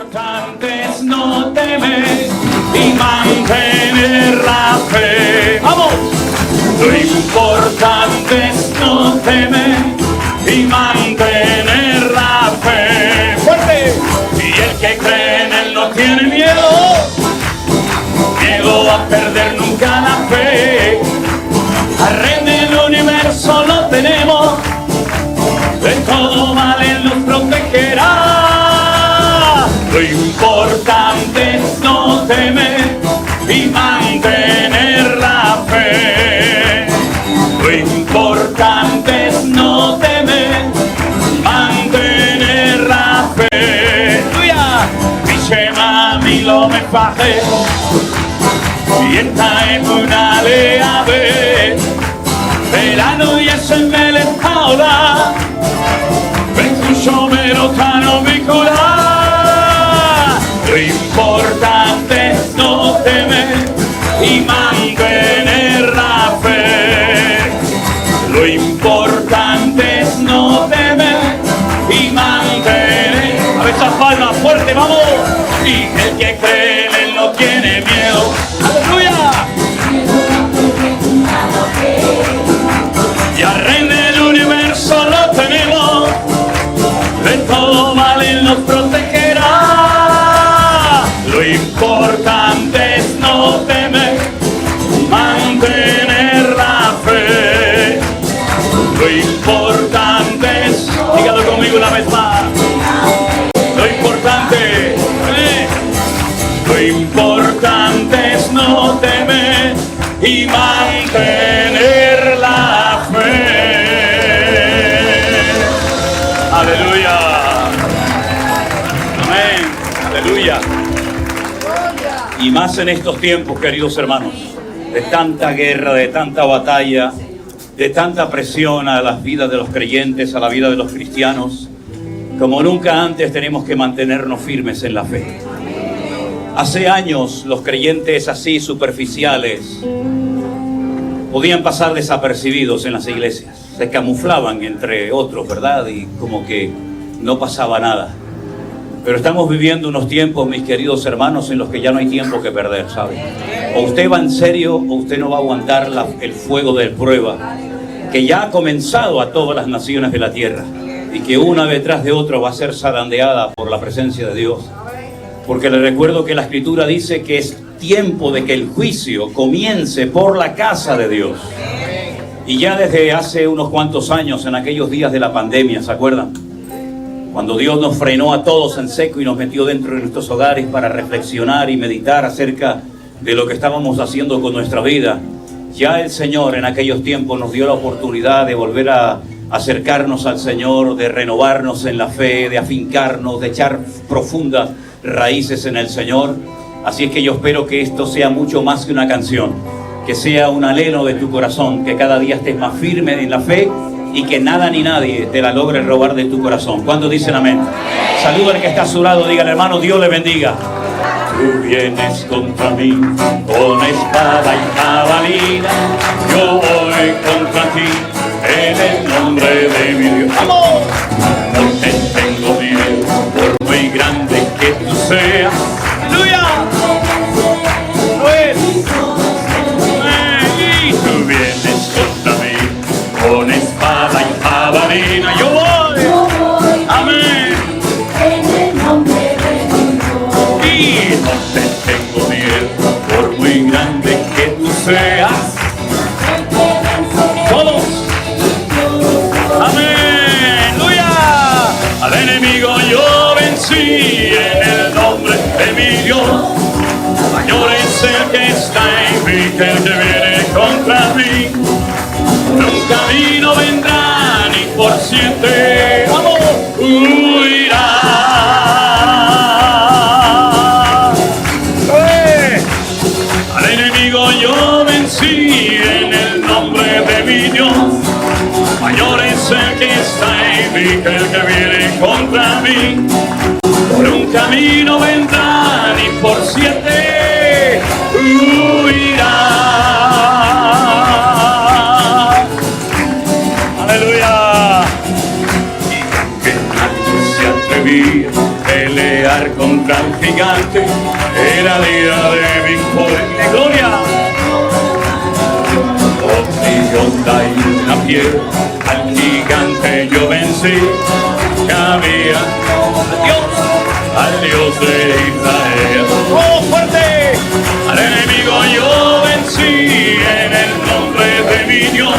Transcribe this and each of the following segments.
importante es no temer y mantener la fe. ¡Vamos! Lo importante es no temer y mantener la fe. ¡Fuerte! Y el que cree en él no tiene miedo a perder nunca la fe. Al Rey del universo lo tenemos, de todo mal él nos protegerá. Lo importante es no temer y mantener la fe. Lo importante es no temer, mantener la fe. ¡Aleluya! Dice mami lo me faje y esta es una leave. Verano y es en el estado. Yo me lo cano mi cura. Lo importante es no temer y mantener la fe. Lo importante es no temer y mantener. A ver esas palmas fuerte, vamos. Y el que cree en él no tiene miedo. ¡Aleluya! Y al Rey del universo lo tenemos, de todo mal él nos protegerá. Lo importante es no temer, mantener la fe. Lo importante es, dígalo conmigo una vez más. Lo importante, lo importante es no temer y mantener la fe. Aleluya. Amén. Aleluya. Y más en estos tiempos, queridos hermanos, de tanta guerra, de tanta batalla, de tanta presión a las vidas de los creyentes, a la vida de los cristianos, como nunca antes tenemos que mantenernos firmes en la fe. Hace años los creyentes así superficiales podían pasar desapercibidos en las iglesias. Se camuflaban entre otros, ¿verdad? Y como que no pasaba nada. Pero estamos viviendo unos tiempos, mis queridos hermanos, en los que ya no hay tiempo que perder, ¿sabe? O usted va en serio o usted no va a aguantar el fuego de prueba que ya ha comenzado a todas las naciones de la tierra y que una detrás de otra va a ser zarandeada por la presencia de Dios. Porque le recuerdo que la Escritura dice que es tiempo de que el juicio comience por la casa de Dios. Y ya desde hace unos cuantos años, en aquellos días de la pandemia, ¿se acuerdan? Cuando Dios nos frenó a todos en seco y nos metió dentro de nuestros hogares para reflexionar y meditar acerca de lo que estábamos haciendo con nuestra vida. Ya el Señor en aquellos tiempos nos dio la oportunidad de volver a acercarnos al Señor, de renovarnos en la fe, de afincarnos, de echar profundas raíces en el Señor. Así es que yo espero que esto sea mucho más que una canción, que sea un anhelo de tu corazón, que cada día estés más firme en la fe y que nada ni nadie te la logre robar de tu corazón. ¿Cuántos dicen amén? Saluda al que está a su lado, dígale hermano, Dios le bendiga. Tú vienes contra mí con espada y jabalina, yo voy contra ti en el nombre de mi Dios. ¡Vamos! No te tengo miedo, por muy grande que tú seas. ¡Aleluya! Y tú vienes contra mí con espada y jabalina, yo voy. Amén. En el nombre de Dios. Y no te tengo miedo, por muy grande que tú seas. Todos. Amén. ¡Aleluya! Al enemigo yo vencí en el nombre de mi Dios. Mayor es el que está en mí que el que viene contra mí. Por un camino vendrá ni por 7, vamos, huirá. Al enemigo yo vencí en el nombre de mi Dios. Mayor es el que está en mí que el que viene contra mí. Por un camino vendrá ni por 7 huirá. Aleluya. Y aunque nadie se atrevía a luchar contra un gigante, era día de victoria y de gloria. Y una piel, al gigante yo vencí, que había al Dios de Israel. ¡Oh, fuerte! Al enemigo yo vencí en el nombre de mi Dios.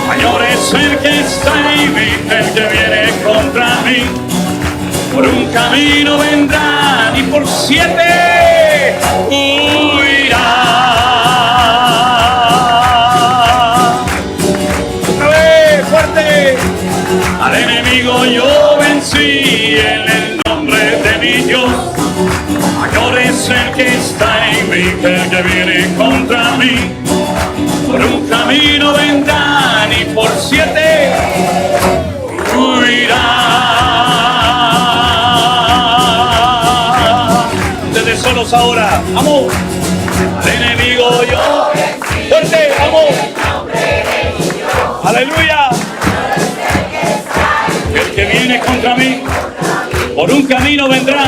Mayor es el que está en mí, el que viene contra mí. Por un camino vendrán y por 7 huirá. Otra vez, fuerte. Al enemigo yo vencí en el nombre de mi Dios. Mayor es el que está en mí que el que viene contra mí. Por un camino vendrán y por 7 huirá. Desde solos ahora, vamos. Al enemigo yo, fuerte, vamos. Aleluya. El que viene contra mí, por un camino vendrá.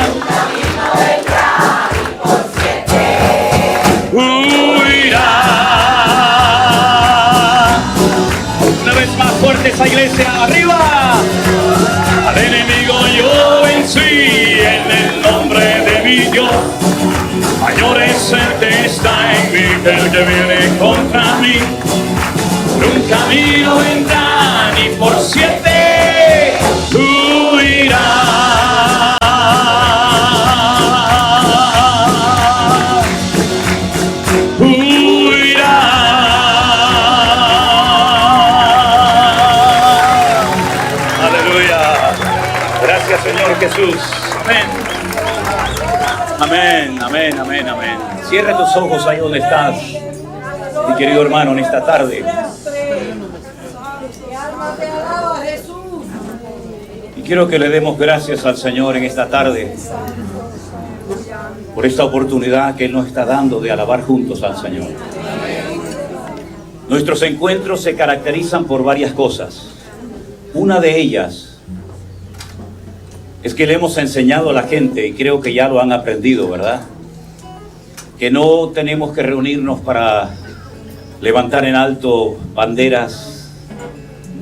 Huirá. Una vez más fuerte esa iglesia, arriba. Al enemigo yo vencí en el nombre de mi Dios. Mayor es el que está en mí que el que viene contra mí. Por un camino vendrán y por 7 huirá. Señor Jesús, amén. Amén, amén, amén, amén. Cierra tus ojos ahí donde estás, mi querido hermano, en esta tarde. Y quiero que le demos gracias al Señor en esta tarde por esta oportunidad que Él nos está dando de alabar juntos al Señor. Nuestros encuentros se caracterizan por varias cosas. Una de ellas es que le hemos enseñado a la gente, y creo que ya lo han aprendido, ¿verdad? Que no tenemos que reunirnos para levantar en alto banderas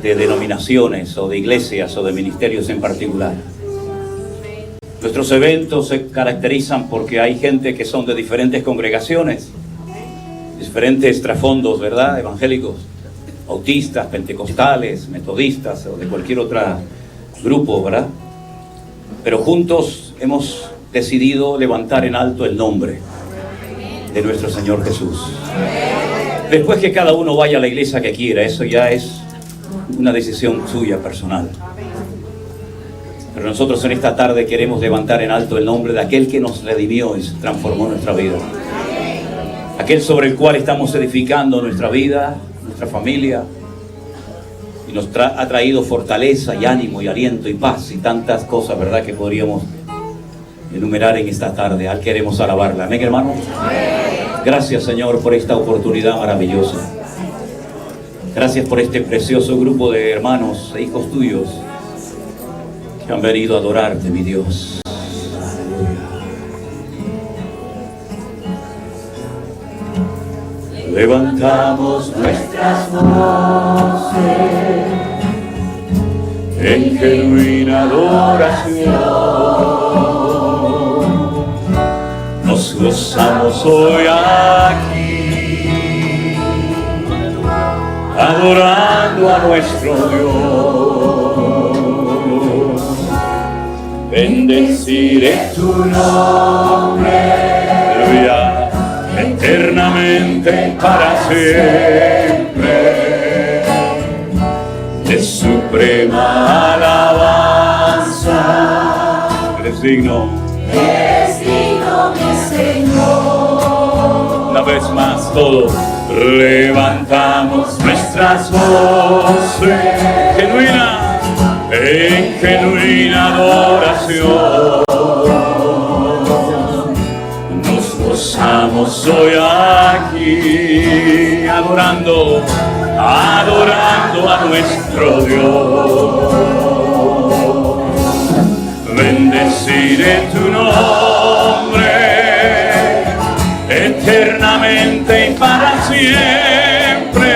de denominaciones o de iglesias o de ministerios en particular. Nuestros eventos se caracterizan porque hay gente que son de diferentes congregaciones, diferentes trasfondos, ¿verdad? Evangélicos, bautistas, pentecostales, metodistas o de cualquier otro grupo, ¿verdad? Pero juntos hemos decidido levantar en alto el nombre de nuestro Señor Jesús. Después que cada uno vaya a la iglesia que quiera, eso ya es una decisión suya personal. Pero nosotros en esta tarde queremos levantar en alto el nombre de aquel que nos redimió y transformó nuestra vida. Aquel sobre el cual estamos edificando nuestra vida, nuestra familia. Y nos ha traído fortaleza y ánimo y aliento y paz y tantas cosas, ¿verdad?, que podríamos enumerar en esta tarde. Al queremos alabarla. Amén, hermanos. Gracias, Señor, por esta oportunidad maravillosa. Gracias por este precioso grupo de hermanos e hijos tuyos que han venido a adorarte, mi Dios. Levantamos nuestras voces en genuina adoración. Nos gozamos hoy aquí, adorando a nuestro Dios. Bendeciré tu nombre, aleluya, eternamente para siempre. De suprema alabanza, eres digno, mi Señor. Una vez más todos levantamos nuestras voces en genuina adoración. Estamos hoy aquí adorando a nuestro Dios. Bendeciré tu nombre eternamente y para siempre,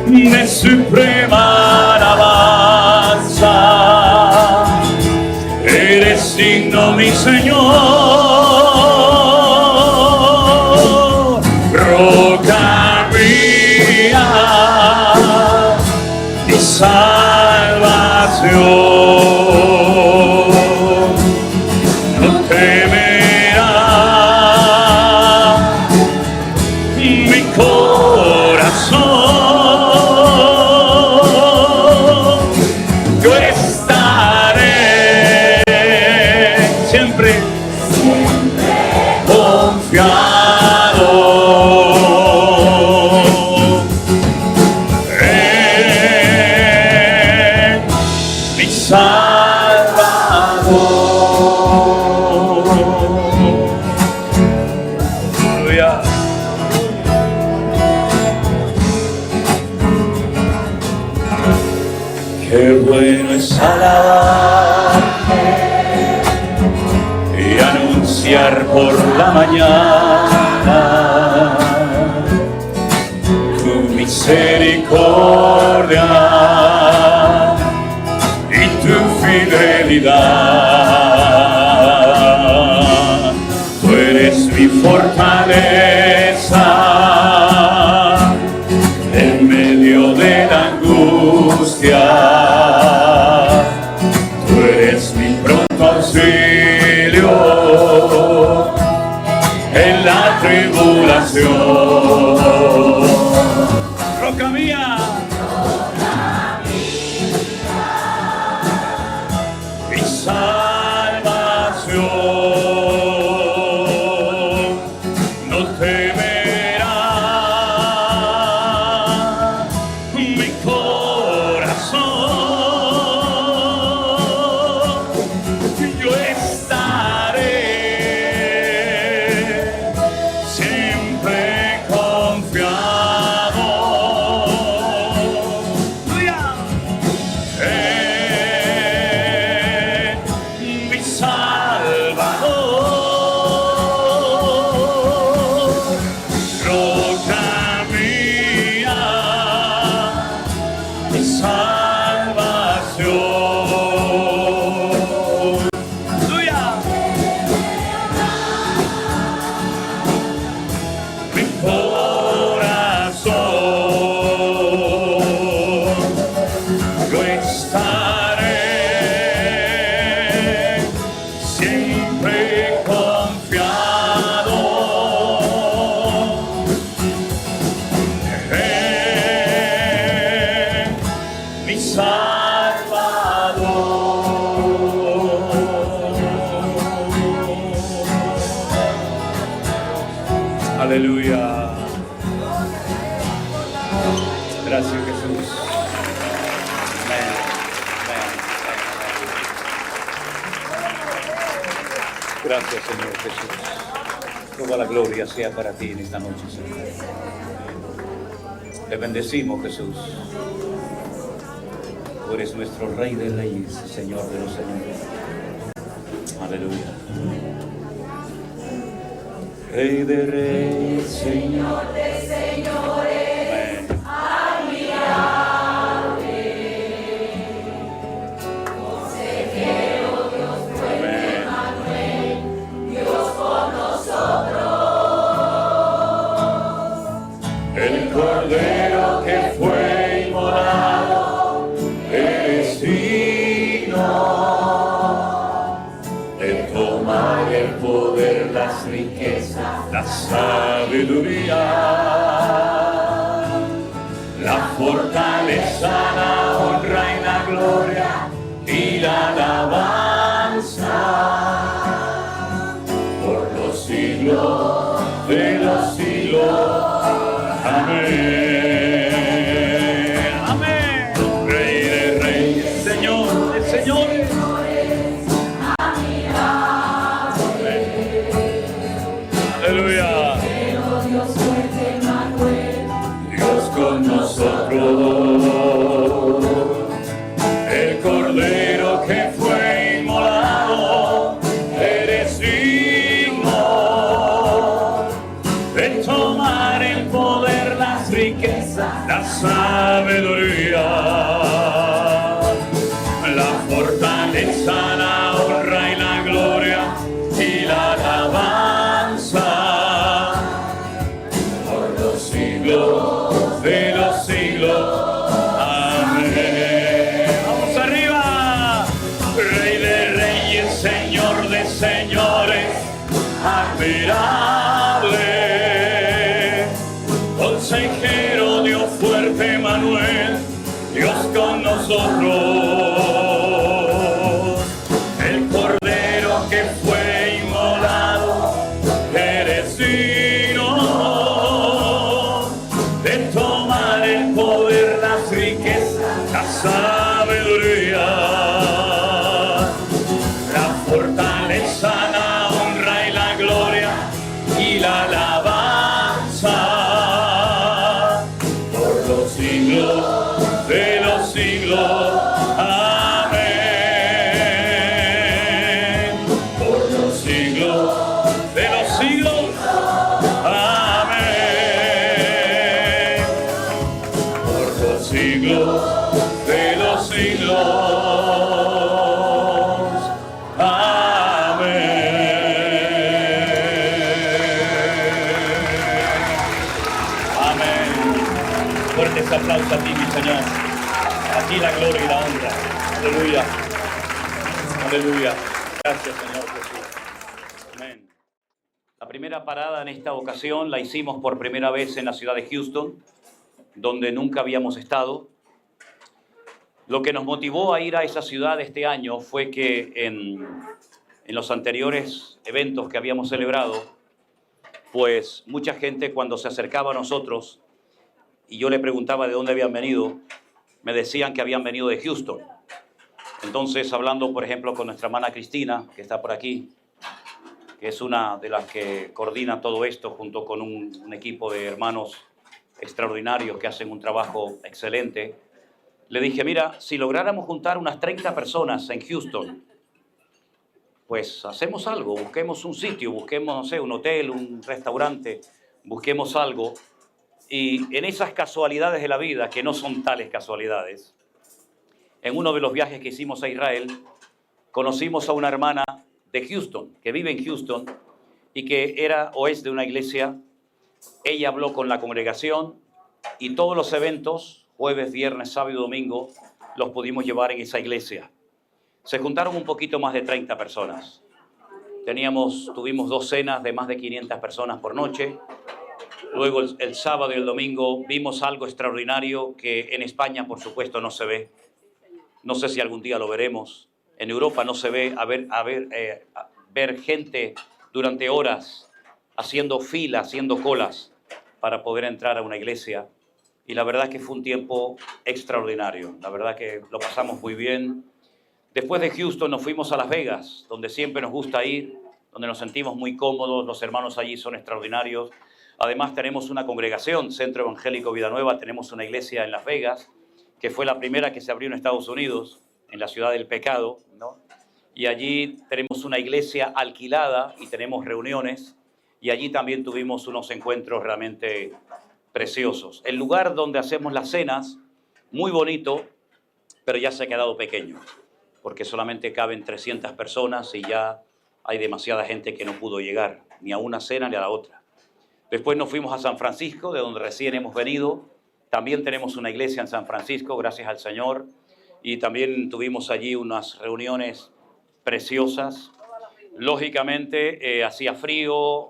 de suprema alabanza. Eres digno, mi Señor, roca mía, mi salvación. No temerá mi corazón. Yo estaré siempre confiado en mi Salvador. Aleluya. Qué bueno es alabarte y anunciar por la mañana tu misericordia y tu fidelidad. Tú eres mi fortaleza en medio de la angustia. Tú eres mi pronto auxilio en la tribulación. Roca mía, mi salvación. No temerá mi corazón. Yo estaré siempre confiado en mi Salvador, roca mía, mi salvación. Aleluya. Mi corazón, yo estaré siempre confiado en mi Salvador. Aleluya. Gracias, Jesús. Amén. Gracias, Señor Jesús. Toda la gloria sea para ti en esta noche, Señor. Te bendecimos, Jesús. Tú eres nuestro Rey de Reyes, Señor de los Señores. Aleluya. Rey de Reyes, Señor de Señores. Admirable. Consejero, Dios fuerte, Emmanuel, Dios con nosotros. El Cordero que fue inmolado, eres digno de tomar el poder, las riquezas, la sabiduría, la fortaleza, la honra y la gloria y la alabanza por los siglos de los siglos. Amén. Amén. Rey de reyes, Señor de señores. Aleluya. Dios con nosotros. Señor de señores, admirable. Consejero, Dios fuerte, Manuel, Dios con nosotros. El Cordero que fue inmolado, eres digno de tomar el poder, las riquezas, la sabiduría, la fortaleza, la honra y la gloria y la alabanza por los siglos de los siglos. Amén. Por los siglos de los siglos. Amén. Por los siglos de los siglos. Amén. Fuertes aplausos a ti, mi Señor. A ti la gloria y la honra. Aleluya. Aleluya. Gracias, Señor Jesús. Amén. La primera parada en esta ocasión la hicimos por primera vez en la ciudad de Houston, donde nunca habíamos estado. Lo que nos motivó a ir a esa ciudad este año fue que en los anteriores eventos que habíamos celebrado, pues mucha gente cuando se acercaba a nosotros y yo le preguntaba de dónde habían venido, me decían que habían venido de Houston. Entonces, hablando, por ejemplo, con nuestra hermana Cristina, que está por aquí, que es una de las que coordina todo esto junto con un equipo de hermanos extraordinarios que hacen un trabajo excelente, le dije, mira, si lográramos juntar unas 30 personas en Houston, pues hacemos algo, busquemos un sitio, busquemos, no sé, un hotel, un restaurante, busquemos algo. Y en esas casualidades de la vida, que no son tales casualidades, en uno de los viajes que hicimos a Israel, conocimos a una hermana de Houston, que vive en Houston, y que era o es de una iglesia. Ella habló con la congregación y todos los eventos, jueves, viernes, sábado y domingo, los pudimos llevar en esa iglesia. Se juntaron un poquito más de 30 personas. Tuvimos 2 cenas de más de 500 personas por noche. Luego el sábado y el domingo vimos algo extraordinario que en España, por supuesto, no se ve. No sé si algún día lo veremos. En Europa no se ve ver gente durante horas haciendo fila, haciendo colas para poder entrar a una iglesia. Y la verdad es que fue un tiempo extraordinario. La verdad que lo pasamos muy bien. Después de Houston nos fuimos a Las Vegas, donde siempre nos gusta ir, donde nos sentimos muy cómodos. Los hermanos allí son extraordinarios. Además tenemos una congregación, Centro Evangélico Vida Nueva. Tenemos una iglesia en Las Vegas, que fue la primera que se abrió en Estados Unidos, en la ciudad del pecado, ¿no? Y allí tenemos una iglesia alquilada y tenemos reuniones. Y allí también tuvimos unos encuentros realmente preciosos. El lugar donde hacemos las cenas, muy bonito, pero ya se ha quedado pequeño, porque solamente caben 300 personas y ya hay demasiada gente que no pudo llegar, ni a una cena ni a la otra. Después nos fuimos a San Francisco, de donde recién hemos venido. También tenemos una iglesia en San Francisco, gracias al Señor. Y también tuvimos allí unas reuniones preciosas. Lógicamente, hacía frío,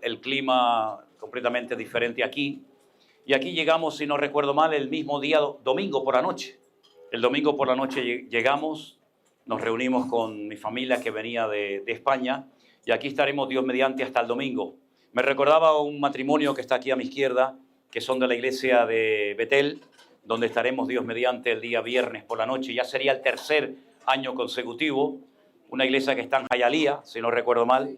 el clima completamente diferente aquí. Y aquí llegamos, si no recuerdo mal, el mismo día, domingo por la noche. El domingo por la noche llegamos, nos reunimos con mi familia que venía de España. Y aquí estaremos, Dios mediante, hasta el domingo. Me recordaba un matrimonio que está aquí a mi izquierda, que son de la iglesia de Betel, donde estaremos, Dios mediante, el día viernes por la noche. Ya sería el 3er año consecutivo. Una iglesia que está en Hialeah, si no recuerdo mal,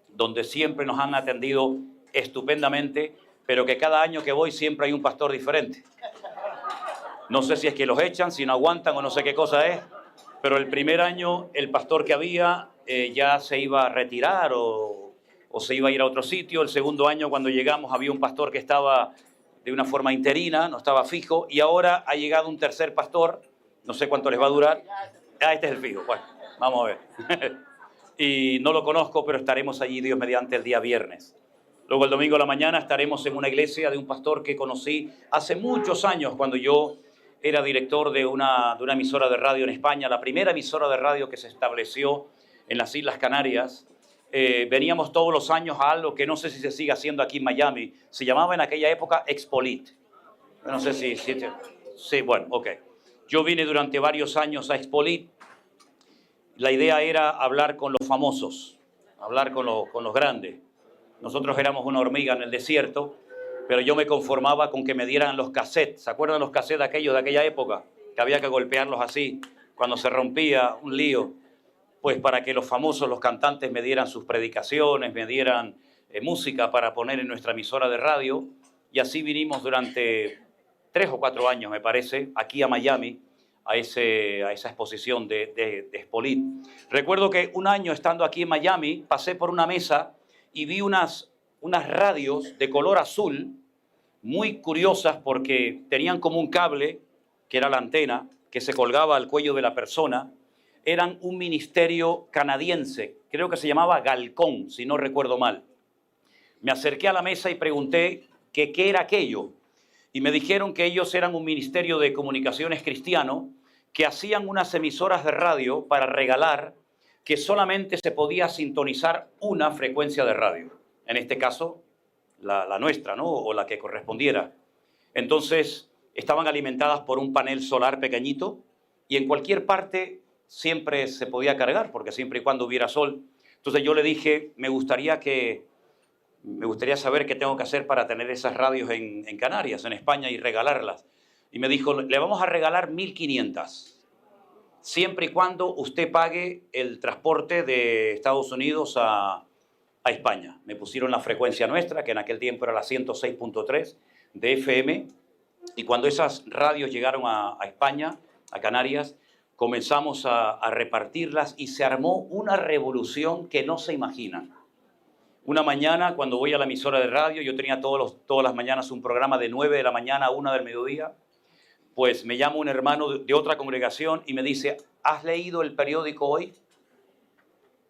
donde siempre nos han atendido estupendamente, pero que cada año que voy siempre hay un pastor diferente. No sé si es que los echan, si no aguantan o no sé qué cosa es, pero el primer año el pastor que había ya se iba a retirar o se iba a ir a otro sitio. El segundo año, cuando llegamos, había un pastor que estaba de una forma interina, no estaba fijo, y ahora ha llegado un tercer pastor, no sé cuánto les va a durar. Este es el fijo, bueno, vamos a ver. Y no lo conozco, pero estaremos allí, Dios mediante, el día viernes. Luego el domingo a la mañana estaremos en una iglesia de un pastor que conocí hace muchos años, cuando yo era director de una emisora de radio en España, la primera emisora de radio que se estableció en las Islas Canarias. Veníamos todos los años a algo que no sé si se sigue haciendo aquí en Miami. Se llamaba en aquella época Expolit. No sé si sí, bueno, ok. Yo vine durante varios años a Expolit. La idea era hablar con los famosos, hablar con los grandes. Nosotros éramos una hormiga en el desierto, pero yo me conformaba con que me dieran los cassettes. ¿Se acuerdan los cassettes aquellos de aquella época? Que había que golpearlos así, cuando se rompía un lío. Pues para que los famosos, los cantantes me dieran sus predicaciones, me dieran música para poner en nuestra emisora de radio. Y así vinimos durante 3 o 4 años, me parece, aquí a Miami, a esa exposición de Expolit. Recuerdo que un año estando aquí en Miami, pasé por una mesa y vi unas radios de color azul, muy curiosas porque tenían como un cable, que era la antena, que se colgaba al cuello de la persona. Eran un ministerio canadiense, creo que se llamaba Galcón, si no recuerdo mal. Me acerqué a la mesa y pregunté qué era aquello. Y me dijeron que ellos eran un ministerio de comunicaciones cristiano que hacían unas emisoras de radio para regalar, que solamente se podía sintonizar una frecuencia de radio. En este caso, la nuestra, ¿no? O la que correspondiera. Entonces, estaban alimentadas por un panel solar pequeñito y en cualquier parte siempre se podía cargar, porque siempre y cuando hubiera sol. Entonces yo le dije, me gustaría saber qué tengo que hacer para tener esas radios en Canarias, en España, y regalarlas. Y me dijo, le vamos a regalar 1.500, siempre y cuando usted pague el transporte de Estados Unidos a España. Me pusieron la frecuencia nuestra, que en aquel tiempo era la 106.3 de FM, y cuando esas radios llegaron a España, a Canarias, comenzamos a repartirlas y se armó una revolución que no se imaginan. Una mañana, cuando voy a la emisora de radio, yo tenía todas las mañanas un programa de 9 de la mañana a 1 del mediodía, pues me llama un hermano de otra congregación y me dice, ¿has leído el periódico hoy?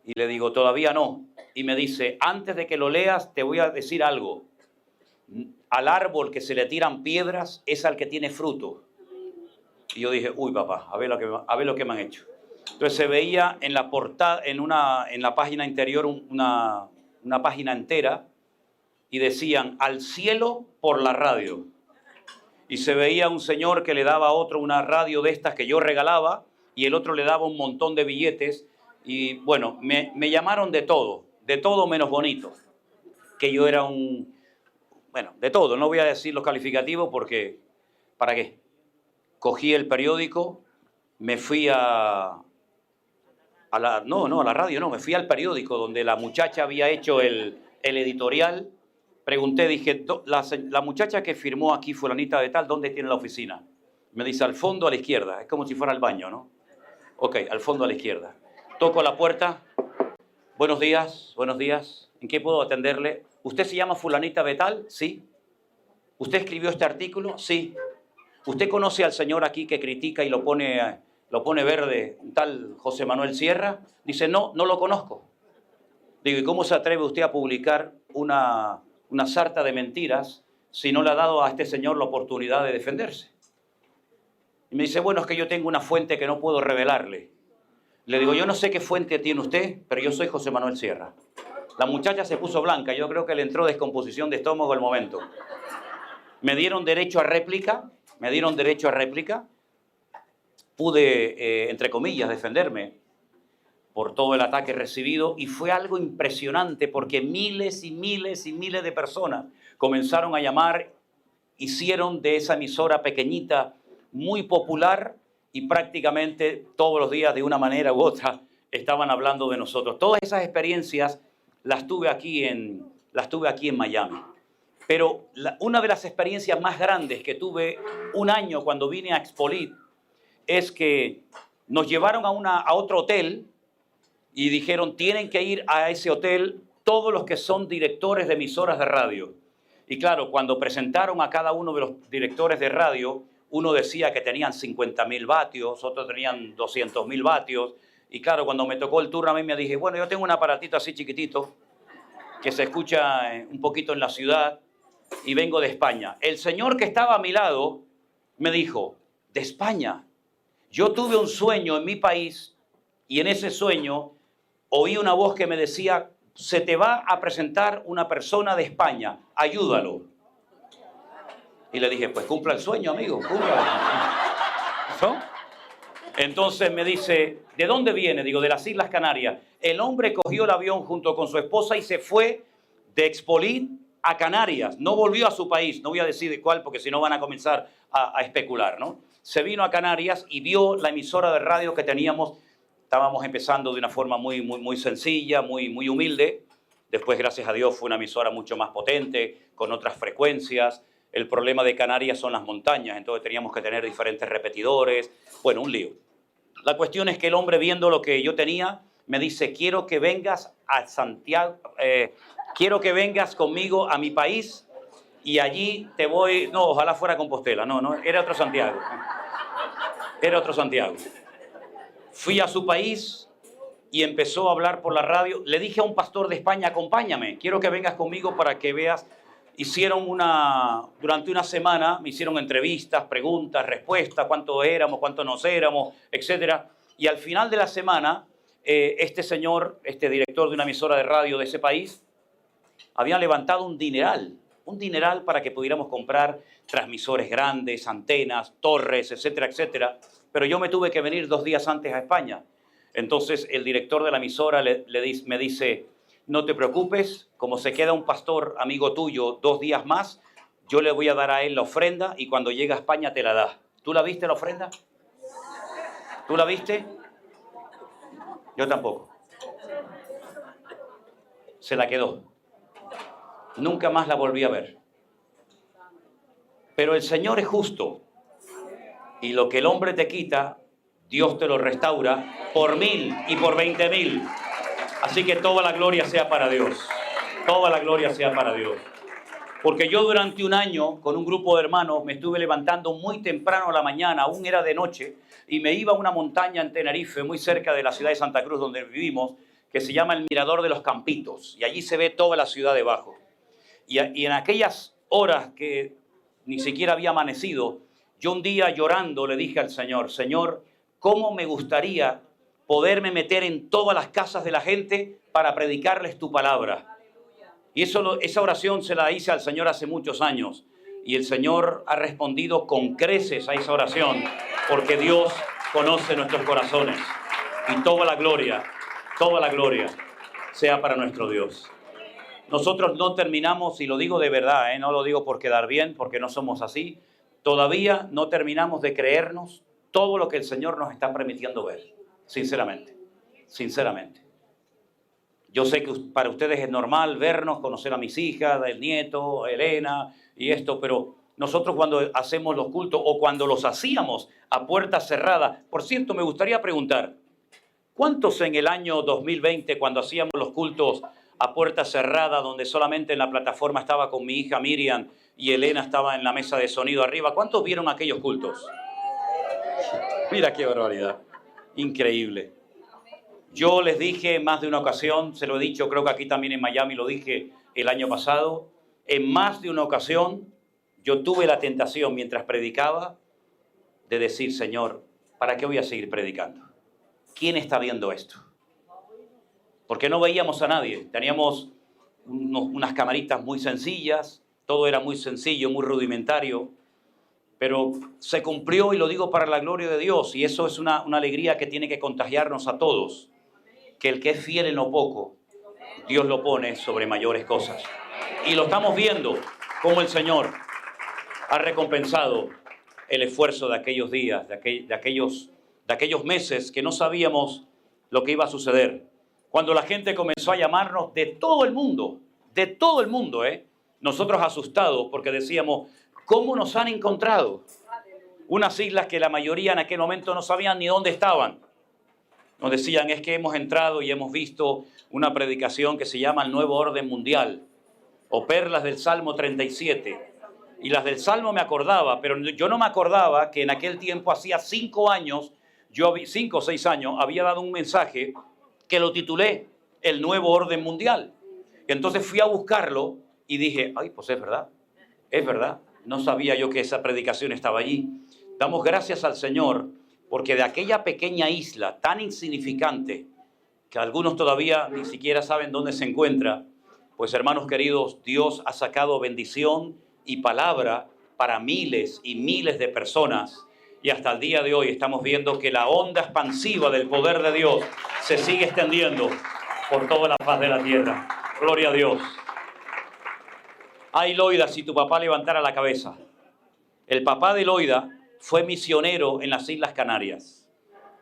Y le digo, todavía no. Y me dice, antes de que lo leas, te voy a decir algo. Al árbol que se le tiran piedras es al que tiene fruto. Y yo dije, uy, papá, a ver lo que me han hecho. Entonces se veía en la portada, en la página interior, una página entera, y decían, al cielo por la radio. Y se veía un señor que le daba a otro una radio de estas que yo regalaba, y el otro le daba un montón de billetes, y bueno, me llamaron de todo menos bonito, que yo era de todo, no voy a decir los calificativos porque, ¿para qué? Cogí el periódico, me fui a la radio no, me fui al periódico donde la muchacha había hecho el editorial. Pregunté, dije, la muchacha que firmó aquí, fulanita de tal, ¿dónde tiene la oficina? Me dice, al fondo a la izquierda, es como si fuera el baño, ¿no? Ok, al fondo a la izquierda. Toco la puerta, buenos días, ¿en qué puedo atenderle? ¿Usted se llama fulanita de tal? Sí. ¿Usted escribió este artículo? Sí. ¿Usted conoce al señor aquí que critica y lo pone verde, un tal José Manuel Sierra? Dice, no lo conozco. Digo, ¿y cómo se atreve usted a publicar una sarta de mentiras si no le ha dado a este señor la oportunidad de defenderse? Y me dice, bueno, es que yo tengo una fuente que no puedo revelarle. Le digo, yo no sé qué fuente tiene usted, pero yo soy José Manuel Sierra. La muchacha se puso blanca, yo creo que le entró descomposición de estómago al momento. Me dieron derecho a réplica. Pude, entre comillas, defenderme por todo el ataque recibido y fue algo impresionante porque miles y miles y miles de personas comenzaron a llamar, hicieron de esa emisora pequeñita muy popular y prácticamente todos los días de una manera u otra estaban hablando de nosotros. Todas esas experiencias las tuve aquí en Miami. Pero una de las experiencias más grandes que tuve un año cuando vine a Expolit es que nos llevaron a otro hotel y dijeron, tienen que ir a ese hotel todos los que son directores de emisoras de radio. Y claro, cuando presentaron a cada uno de los directores de radio, uno decía que tenían 50.000 vatios, otros tenían 200.000 vatios. Y claro, cuando me tocó el turno a mí me dije, bueno, yo tengo un aparatito así chiquitito que se escucha un poquito en la ciudad y vengo de España. El señor que estaba a mi lado me dijo, ¿de España? Yo tuve un sueño en mi país y en ese sueño oí una voz que me decía, se te va a presentar una persona de España, ayúdalo. Y le dije, pues cumpla el sueño, amigo, cumpla. ¿No? Entonces me dice, ¿de dónde viene? Digo, de las Islas Canarias. El hombre cogió el avión junto con su esposa y se fue de Expolín a Canarias. No volvió a su país, no voy a decir de cuál porque si no van a comenzar a especular, ¿no? Se vino a Canarias y vio la emisora de radio que teníamos. Estábamos empezando de una forma muy sencilla, muy humilde. Después, gracias a Dios, fue una emisora mucho más potente, con otras frecuencias. El problema de Canarias son las montañas, entonces teníamos que tener diferentes repetidores. Bueno, un lío. La cuestión es que el hombre, viendo lo que yo tenía, me dice, quiero que vengas a Santiago, quiero que vengas conmigo a mi país y allí te voy... No, ojalá fuera Compostela, no, era otro Santiago. Era otro Santiago. Fui a su país y empezó a hablar por la radio. Le dije a un pastor de España, acompáñame, quiero que vengas conmigo para que veas. Durante una semana me hicieron entrevistas, preguntas, respuestas, cuánto éramos, cuánto nos éramos, etc. Y al final de la semana, este señor, este director de una emisora de radio de ese país, había levantado un dineral para que pudiéramos comprar transmisores grandes, antenas, torres, etcétera, etcétera. Pero yo me tuve que venir 2 días antes a España. Entonces el director de la emisora me dice, no te preocupes, como se queda un pastor amigo tuyo 2 días más, yo le voy a dar a él la ofrenda y cuando llegue a España te la da. ¿Tú la viste la ofrenda? ¿Tú la viste? Yo tampoco. Se la quedó. Nunca más la volví a ver. Pero el Señor es justo. Y lo que el hombre te quita, Dios te lo restaura por 1000 y por 20.000. Así que toda la gloria sea para Dios. Toda la gloria sea para Dios. Porque yo durante un año, con un grupo de hermanos, me estuve levantando muy temprano a la mañana, aún era de noche, y me iba a una montaña en Tenerife, muy cerca de la ciudad de Santa Cruz, donde vivimos, que se llama el Mirador de los Campitos. Y allí se ve toda la ciudad debajo. Y en aquellas horas que ni siquiera había amanecido, yo un día llorando le dije al Señor, Señor, ¿cómo me gustaría poderme meter en todas las casas de la gente para predicarles tu palabra? Y esa oración se la hice al Señor hace muchos años. Y el Señor ha respondido con creces a esa oración, porque Dios conoce nuestros corazones. Y toda la gloria sea para nuestro Dios. Nosotros no terminamos, y lo digo de verdad, no lo digo por quedar bien, porque no somos así, todavía no terminamos de creernos todo lo que el Señor nos está permitiendo ver, sinceramente. Yo sé que para ustedes es normal vernos, conocer a mis hijas, el nieto, Elena y esto, pero nosotros cuando hacemos los cultos o cuando los hacíamos a puertas cerradas, por cierto, me gustaría preguntar, ¿cuántos en el año 2020 cuando hacíamos los cultos a puerta cerrada, donde solamente en la plataforma estaba con mi hija Miriam y Elena estaba en la mesa de sonido arriba, cuántos vieron aquellos cultos? Mira qué barbaridad, increíble. Yo les dije en más de una ocasión, se lo he dicho, creo que aquí también en Miami lo dije el año pasado, en más de una ocasión yo tuve la tentación mientras predicaba de decir, Señor, ¿para qué voy a seguir predicando? ¿Quién está viendo esto? Porque no veíamos a nadie, teníamos unas camaritas muy sencillas, todo era muy sencillo, muy rudimentario, pero se cumplió y lo digo para la gloria de Dios y eso es una alegría que tiene que contagiarnos a todos, que el que es fiel en lo poco, Dios lo pone sobre mayores cosas. Y lo estamos viendo cómo el Señor ha recompensado el esfuerzo de aquellos días, de aquellos meses que no sabíamos lo que iba a suceder. Cuando la gente comenzó a llamarnos de todo el mundo, nosotros asustados porque decíamos, ¿cómo nos han encontrado? Unas islas que la mayoría en aquel momento no sabían ni dónde estaban. Nos decían, es que hemos entrado y hemos visto una predicación que se llama el Nuevo Orden Mundial, o Perlas del Salmo 37. Y las del Salmo me acordaba, pero yo no me acordaba que en aquel tiempo, hacía 5 o 6 años, había dado un mensaje que lo titulé El Nuevo Orden Mundial. Y entonces fui a buscarlo y dije, ay, pues es verdad. No sabía yo que esa predicación estaba allí. Damos gracias al Señor porque de aquella pequeña isla tan insignificante que algunos todavía ni siquiera saben dónde se encuentra. Pues hermanos queridos, Dios ha sacado bendición y palabra para miles y miles de personas. Y hasta el día de hoy estamos viendo que la onda expansiva del poder de Dios se sigue extendiendo por toda la faz de la tierra. Gloria a Dios. Ay, Loida, si tu papá levantara la cabeza. El papá de Loida fue misionero en las Islas Canarias.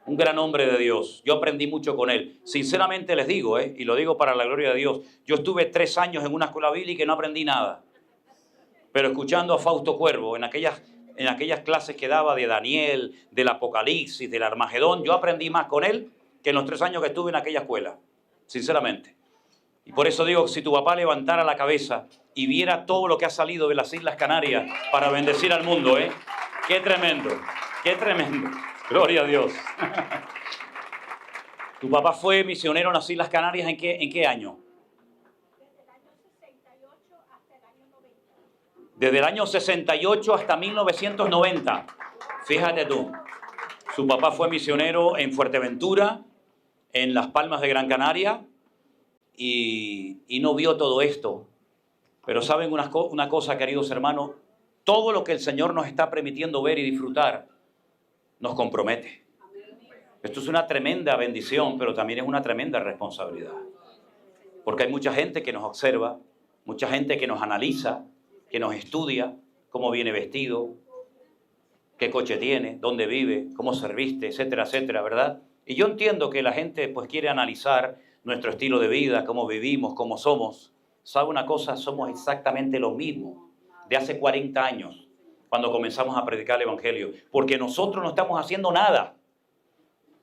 Un gran hombre de Dios. Yo aprendí mucho con él. Sinceramente les digo, y lo digo para la gloria de Dios, yo estuve 3 años en una escuela bíblica y no aprendí nada. Pero escuchando a Fausto Cuervo en aquellas clases que daba de Daniel, del Apocalipsis, del Armagedón, yo aprendí más con él que en los 3 años que estuve en aquella escuela. Sinceramente. Y por eso digo, si tu papá levantara la cabeza y viera todo lo que ha salido de las Islas Canarias para bendecir al mundo, ¡qué tremendo! ¡Qué tremendo! Gloria a Dios. ¿Tu papá fue misionero en las Islas Canarias en qué año? Desde el año 68 hasta el año 90. Desde el año 68 hasta 1990. Fíjate tú. Su papá fue misionero en Fuerteventura, en Las Palmas de Gran Canaria, y no vio todo esto. Pero saben una cosa, queridos hermanos, todo lo que el Señor nos está permitiendo ver y disfrutar nos compromete. Esto es una tremenda bendición, pero también es una tremenda responsabilidad. Porque hay mucha gente que nos observa, mucha gente que nos analiza, que nos estudia, cómo viene vestido, qué coche tiene, dónde vive, cómo se viste, etcétera, etcétera, ¿verdad? Y yo entiendo que la gente pues quiere analizar nuestro estilo de vida, cómo vivimos, cómo somos. ¿Sabe una cosa? Somos exactamente lo mismo de hace 40 años, cuando comenzamos a predicar el Evangelio. Porque nosotros no estamos haciendo nada.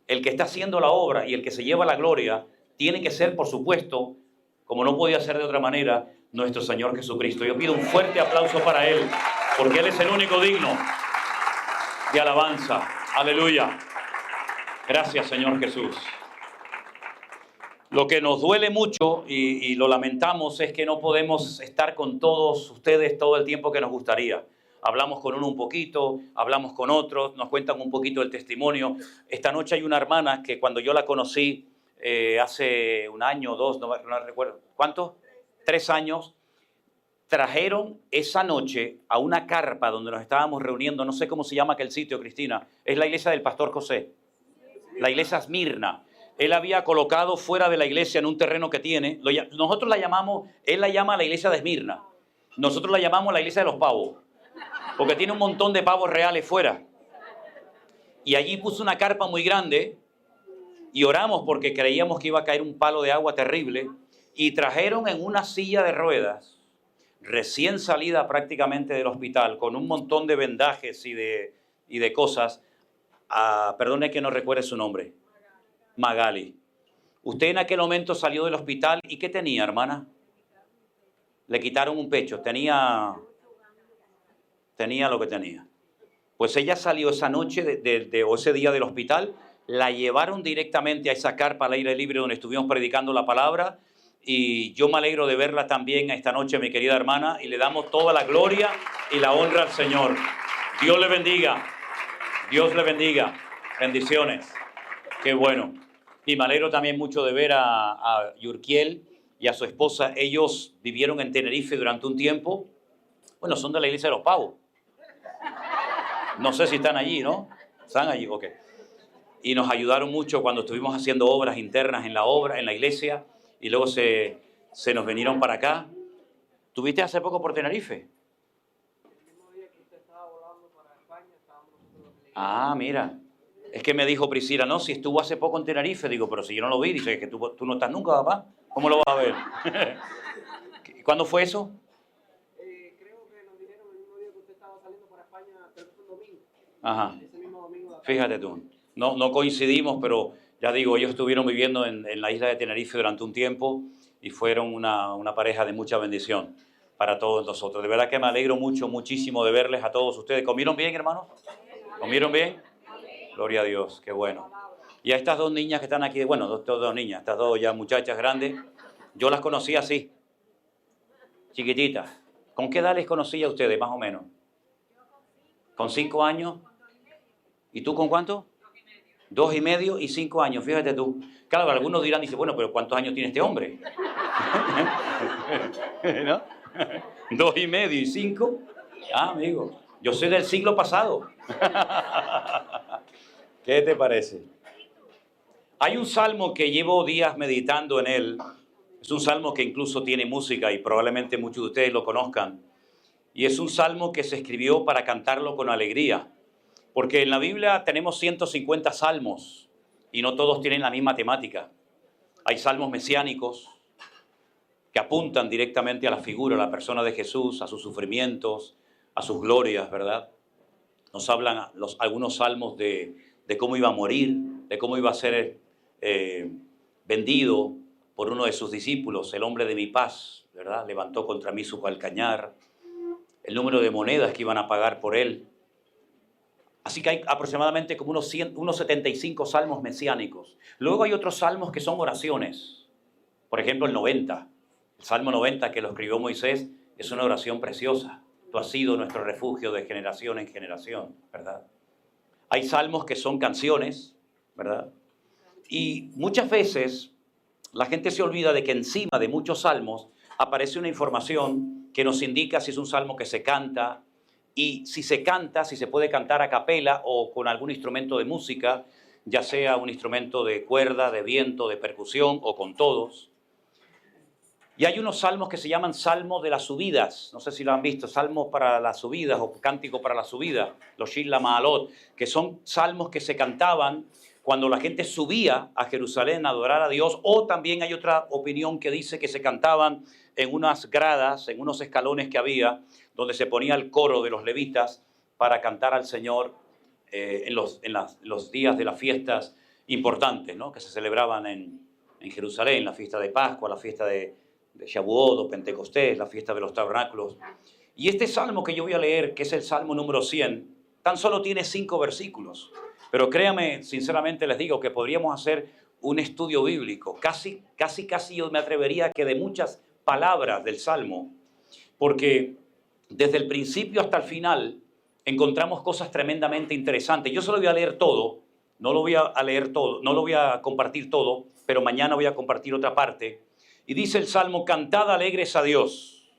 El que está haciendo la obra y el que se lleva la gloria tiene que ser, por supuesto, como no podía ser de otra manera, nuestro Señor Jesucristo. Yo pido un fuerte aplauso para Él, porque Él es el único digno de alabanza. Aleluya. Gracias, Señor Jesús. Lo que nos duele mucho y lo lamentamos es que no podemos estar con todos ustedes todo el tiempo que nos gustaría. Hablamos con uno un poquito, hablamos con otros, nos cuentan un poquito el testimonio. Esta noche hay una hermana que cuando yo la conocí hace 1 año o 2, no recuerdo, ¿cuánto? 3 años, trajeron esa noche a una carpa donde nos estábamos reuniendo, no sé cómo se llama aquel sitio, Cristina, es la iglesia del Pastor José, la iglesia Esmirna. Él había colocado fuera de la iglesia en un terreno que tiene, nosotros la llamamos, él la llama la iglesia de Esmirna, nosotros la llamamos la iglesia de los pavos, porque tiene un montón de pavos reales fuera. Y allí puso una carpa muy grande y oramos porque creíamos que iba a caer un palo de agua terrible, y trajeron en una silla de ruedas, recién salida prácticamente del hospital, con un montón de vendajes y de cosas, perdone que no recuerde su nombre, Magali. Usted en aquel momento salió del hospital y ¿qué tenía, hermana? Le quitaron un pecho, tenía lo que tenía. Pues ella salió esa noche o ese día del hospital, la llevaron directamente a esa carpa al aire libre donde estuvimos predicando la palabra, y yo me alegro de verla también esta noche, mi querida hermana, y le damos toda la gloria y la honra al Señor. Dios le bendiga, Dios le bendiga, bendiciones, qué bueno. Y me alegro también mucho de ver a Yurkiel y a su esposa. Ellos vivieron en Tenerife durante un tiempo. Bueno, son de la iglesia de los pavos. No sé si están allí, ¿no? Están allí, ok. Y nos ayudaron mucho cuando estuvimos haciendo obras internas en la iglesia, y luego se nos vinieron para acá. ¿Tuviste hace poco por Tenerife? El mismo día que usted estaba volando para España, estábamos nosotros en la iglesia. Ah, mira. Es que me dijo Priscila, no, si estuvo hace poco en Tenerife. Digo, pero si yo no lo vi. Dice, que tú no estás nunca, papá. ¿Cómo lo vas a ver? ¿Cuándo fue eso? Creo que nos dijeron el mismo día que usted estaba saliendo para España, creo que fue un domingo. Ajá. Ese mismo domingo de acá. Fíjate tú. No coincidimos, pero ya digo, ellos estuvieron viviendo en la isla de Tenerife durante un tiempo y fueron una pareja de mucha bendición para todos nosotros. De verdad que me alegro muchísimo de verles a todos ustedes. ¿Comieron bien, hermanos? ¿Comieron bien? Gloria a Dios, qué bueno. Y a estas 2 niñas que están aquí, bueno, dos niñas, estas 2 ya muchachas grandes, yo las conocí así, chiquititas. ¿Con qué edad les conocí a ustedes, más o menos? ¿Con 5 años? ¿Y tú con cuánto? 2,5 y 5 años, fíjate tú. Claro, algunos dirán, dice, bueno, pero ¿cuántos años tiene este hombre? ¿No? 2,5 y 5. Ah, amigo, yo soy del siglo pasado. ¿Qué te parece? Hay un salmo que llevo días meditando en él. Es un salmo que incluso tiene música y probablemente muchos de ustedes lo conozcan. Y es un salmo que se escribió para cantarlo con alegría. Porque en la Biblia tenemos 150 salmos y no todos tienen la misma temática. Hay salmos mesiánicos que apuntan directamente a la figura, a la persona de Jesús, a sus sufrimientos, a sus glorias, ¿verdad? Nos hablan algunos salmos de cómo iba a morir, de cómo iba a ser vendido por uno de sus discípulos, el hombre de mi paz, ¿verdad? Levantó contra mí su calcañar, el número de monedas que iban a pagar por él. Así que hay aproximadamente como unos 75 salmos mesiánicos. Luego hay otros salmos que son oraciones. Por ejemplo, el 90. El Salmo 90 que lo escribió Moisés es una oración preciosa. Tú has sido nuestro refugio de generación en generación, ¿verdad? Hay salmos que son canciones, ¿verdad? Y muchas veces la gente se olvida de que encima de muchos salmos aparece una información que nos indica si es un salmo que se canta, y si se canta, si se puede cantar a capela o con algún instrumento de música, ya sea un instrumento de cuerda, de viento, de percusión o con todos. Y hay unos salmos que se llaman salmos de las subidas, no sé si lo han visto, salmos para las subidas o cántico para la subida, los Shir la Ma'alot, que son salmos que se cantaban cuando la gente subía a Jerusalén a adorar a Dios, o también hay otra opinión que dice que se cantaban en unas gradas, en unos escalones que había, donde se ponía el coro de los levitas para cantar al Señor en los días de las fiestas importantes, ¿no? Que se celebraban en Jerusalén, la fiesta de Pascua, la fiesta de Shavuot o Pentecostés, la fiesta de los tabernáculos. Y este salmo que yo voy a leer, que es el salmo número 100, tan solo tiene 5 versículos. Pero créame, sinceramente les digo que podríamos hacer un estudio bíblico, casi yo me atrevería a que de muchas palabras del Salmo, porque desde el principio hasta el final encontramos cosas tremendamente interesantes. Yo solo voy a leer todo, no lo voy a leer todo, no lo voy a compartir todo, pero mañana voy a compartir otra parte. Y dice el Salmo, cantad alegres a Dios,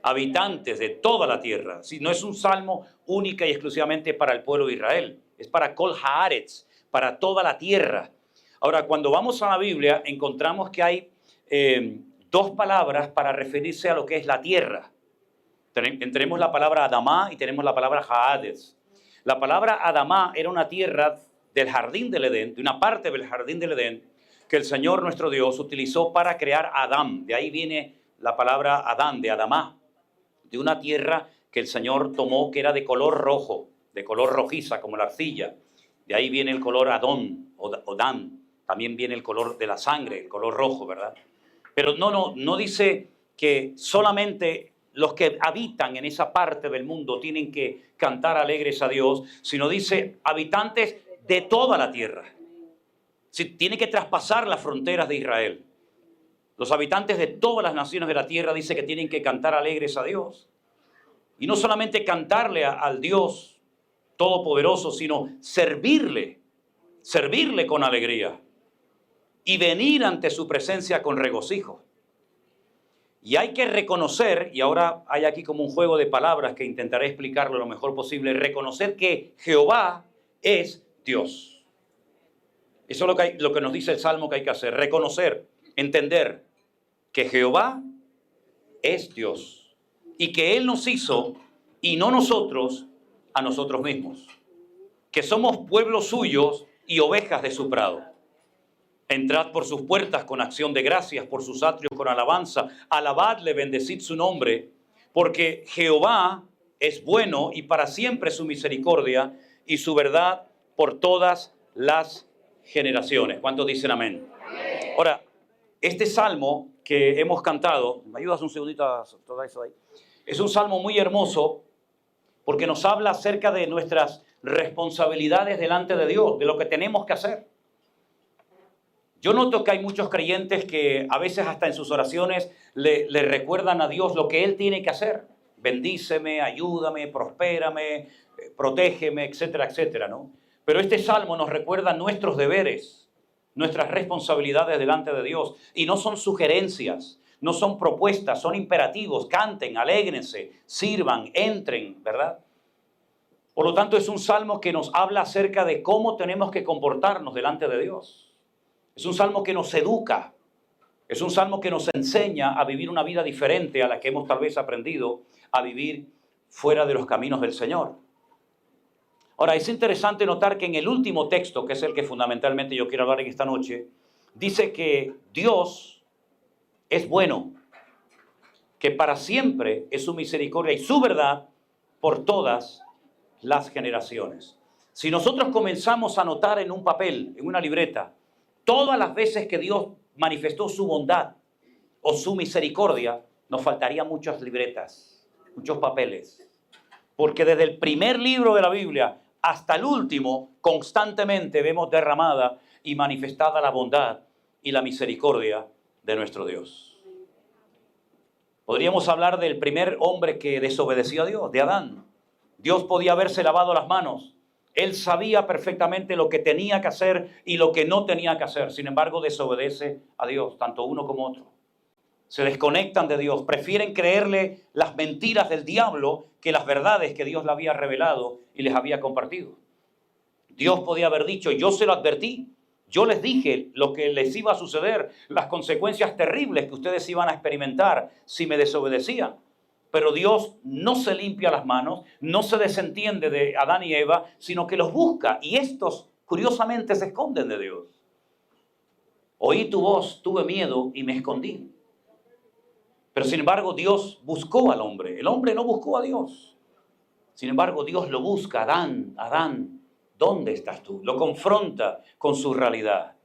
habitantes de toda la tierra. Si no es un salmo única y exclusivamente para el pueblo de Israel, es para Kol Haaretz, para toda la tierra. Ahora, cuando vamos a la Biblia, encontramos que hay 2 palabras para referirse a lo que es la tierra. Tenemos la palabra Adamá y tenemos la palabra Haaretz. La palabra Adamá era una tierra del jardín del Edén, de una parte del jardín del Edén, que el Señor nuestro Dios utilizó para crear a Adán. De ahí viene la palabra Adán, de Adamá, de una tierra que el Señor tomó que era de color rojo, de color rojiza como la arcilla. De ahí viene el color Adón o Dan. También viene el color de la sangre, el color rojo, ¿verdad? Pero no dice que solamente los que habitan en esa parte del mundo tienen que cantar alegres a Dios, sino dice habitantes de toda la tierra. Tiene que traspasar las fronteras de Israel. Los habitantes de todas las naciones de la tierra dice que tienen que cantar alegres a Dios. Y no solamente cantarle al Dios Todopoderoso, sino servirle con alegría y venir ante su presencia con regocijo. Y hay que reconocer, y ahora hay aquí como un juego de palabras que intentaré explicarlo lo mejor posible, reconocer que Jehová es Dios. Eso es lo que nos dice el Salmo que hay que hacer, reconocer, entender que Jehová es Dios y que Él nos hizo y no nosotros a nosotros mismos, que somos pueblos suyos y ovejas de su prado. Entrad por sus puertas con acción de gracias, por sus atrios con alabanza, alabadle, bendecid su nombre, porque Jehová es bueno y para siempre su misericordia y su verdad por todas las generaciones. ¿Cuántos dicen amén? Ahora, este salmo que hemos cantado, ¿me ayudas un segundito a todo eso ahí? Es un salmo muy hermoso porque nos habla acerca de nuestras responsabilidades delante de Dios, de lo que tenemos que hacer. Yo noto que hay muchos creyentes que a veces hasta en sus oraciones le recuerdan a Dios lo que Él tiene que hacer. Bendíceme, ayúdame, prospérame, protégeme, etcétera, etcétera, ¿no? Pero este salmo nos recuerda nuestros deberes, nuestras responsabilidades delante de Dios. Y no son sugerencias, no son propuestas, son imperativos. Canten, alégrense, sirvan, entren, ¿verdad? Por lo tanto, es un salmo que nos habla acerca de cómo tenemos que comportarnos delante de Dios. Es un salmo que nos educa. Es un salmo que nos enseña a vivir una vida diferente a la que hemos tal vez aprendido a vivir fuera de los caminos del Señor. Ahora, es interesante notar que en el último texto, que es el que fundamentalmente yo quiero hablar en esta noche, dice que Dios es bueno, que para siempre es su misericordia y su verdad por todas las generaciones. Si nosotros comenzamos a anotar en un papel, en una libreta, todas las veces que Dios manifestó su bondad o su misericordia, nos faltarían muchas libretas, muchos papeles. Porque desde el primer libro de la Biblia hasta el último, constantemente vemos derramada y manifestada la bondad y la misericordia de nuestro Dios. Podríamos hablar del primer hombre que desobedeció a Dios, de Adán. Dios podía haberse lavado las manos. Él sabía perfectamente lo que tenía que hacer y lo que no tenía que hacer. Sin embargo, desobedece a Dios, tanto uno como otro. Se desconectan de Dios, prefieren creerle las mentiras del diablo que las verdades que Dios le había revelado y les había compartido. Dios podía haber dicho, yo se lo advertí, yo les dije lo que les iba a suceder, las consecuencias terribles que ustedes iban a experimentar si me desobedecían. Pero Dios no se limpia las manos, no se desentiende de Adán y Eva, sino que los busca y estos curiosamente se esconden de Dios. Oí tu voz, tuve miedo y me escondí. Pero sin embargo Dios buscó al hombre. El hombre no buscó a Dios. Sin embargo Dios lo busca. Adán, Adán, ¿dónde estás tú? Lo confronta con su realidad.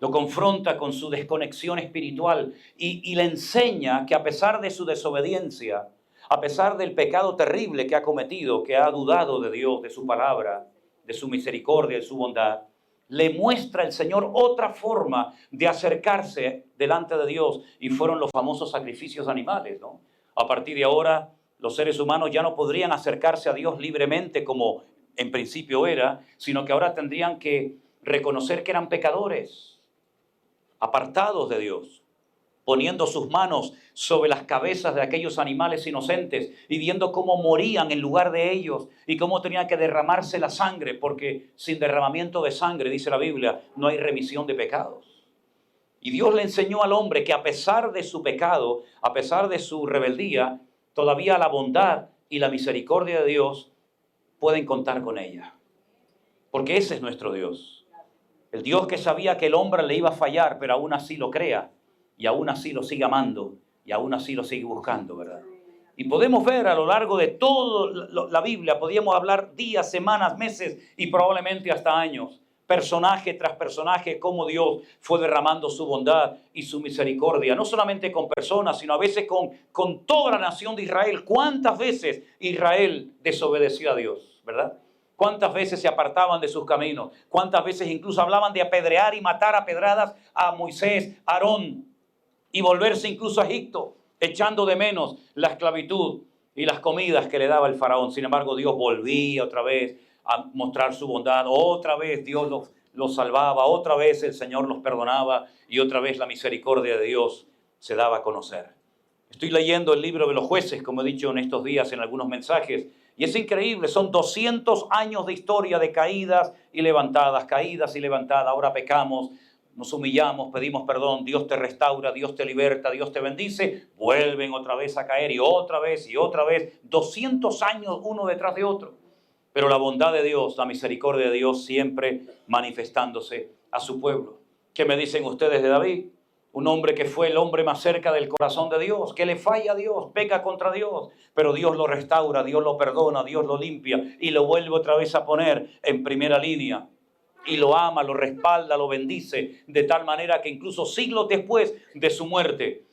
Lo confronta con su desconexión espiritual y le enseña que a pesar de su desobediencia, a pesar del pecado terrible que ha cometido, que ha dudado de Dios, de su palabra, de su misericordia, de su bondad, le muestra el Señor otra forma de acercarse delante de Dios y fueron los famosos sacrificios animales, ¿no? A partir de ahora, los seres humanos ya no podrían acercarse a Dios libremente como en principio era, sino que ahora tendrían que reconocer que eran pecadores, apartados de Dios, poniendo sus manos sobre las cabezas de aquellos animales inocentes y viendo cómo morían en lugar de ellos y cómo tenía que derramarse la sangre, porque sin derramamiento de sangre, dice la Biblia, no hay remisión de pecados. Y Dios le enseñó al hombre que a pesar de su pecado, a pesar de su rebeldía, todavía la bondad y la misericordia de Dios pueden contar con ella. Porque ese es nuestro Dios. El Dios que sabía que el hombre le iba a fallar, pero aún así lo crea. Y aún así lo sigue amando, y aún así lo sigue buscando, ¿verdad? Y podemos ver a lo largo de toda la Biblia, podríamos hablar días, semanas, meses y probablemente hasta años, personaje tras personaje, cómo Dios fue derramando su bondad y su misericordia, no solamente con personas, sino a veces con toda la nación de Israel. ¿Cuántas veces Israel desobedeció a Dios, verdad? ¿Cuántas veces se apartaban de sus caminos? ¿Cuántas veces incluso hablaban de apedrear y matar a pedradas a Moisés, a Aarón? Y volverse incluso a Egipto, echando de menos la esclavitud y las comidas que le daba el faraón. Sin embargo, Dios volvía otra vez a mostrar su bondad. Otra vez Dios los salvaba. Otra vez el Señor los perdonaba. Y otra vez la misericordia de Dios se daba a conocer. Estoy leyendo el libro de los jueces, como he dicho en estos días en algunos mensajes. Y es increíble, son 200 años de historia de caídas y levantadas. Ahora pecamos. Nos humillamos, pedimos perdón, Dios te restaura, Dios te liberta, Dios te bendice, vuelven otra vez a caer y otra vez, 200 años uno detrás de otro. Pero la bondad de Dios, la misericordia de Dios siempre manifestándose a su pueblo. ¿Qué me dicen ustedes de David? Un hombre que fue el hombre más cerca del corazón de Dios, que le falla a Dios, peca contra Dios, pero Dios lo restaura, Dios lo perdona, Dios lo limpia y lo vuelve otra vez a poner en primera línea. Y lo ama, lo respalda, lo bendice, de tal manera que incluso siglos después de su muerte,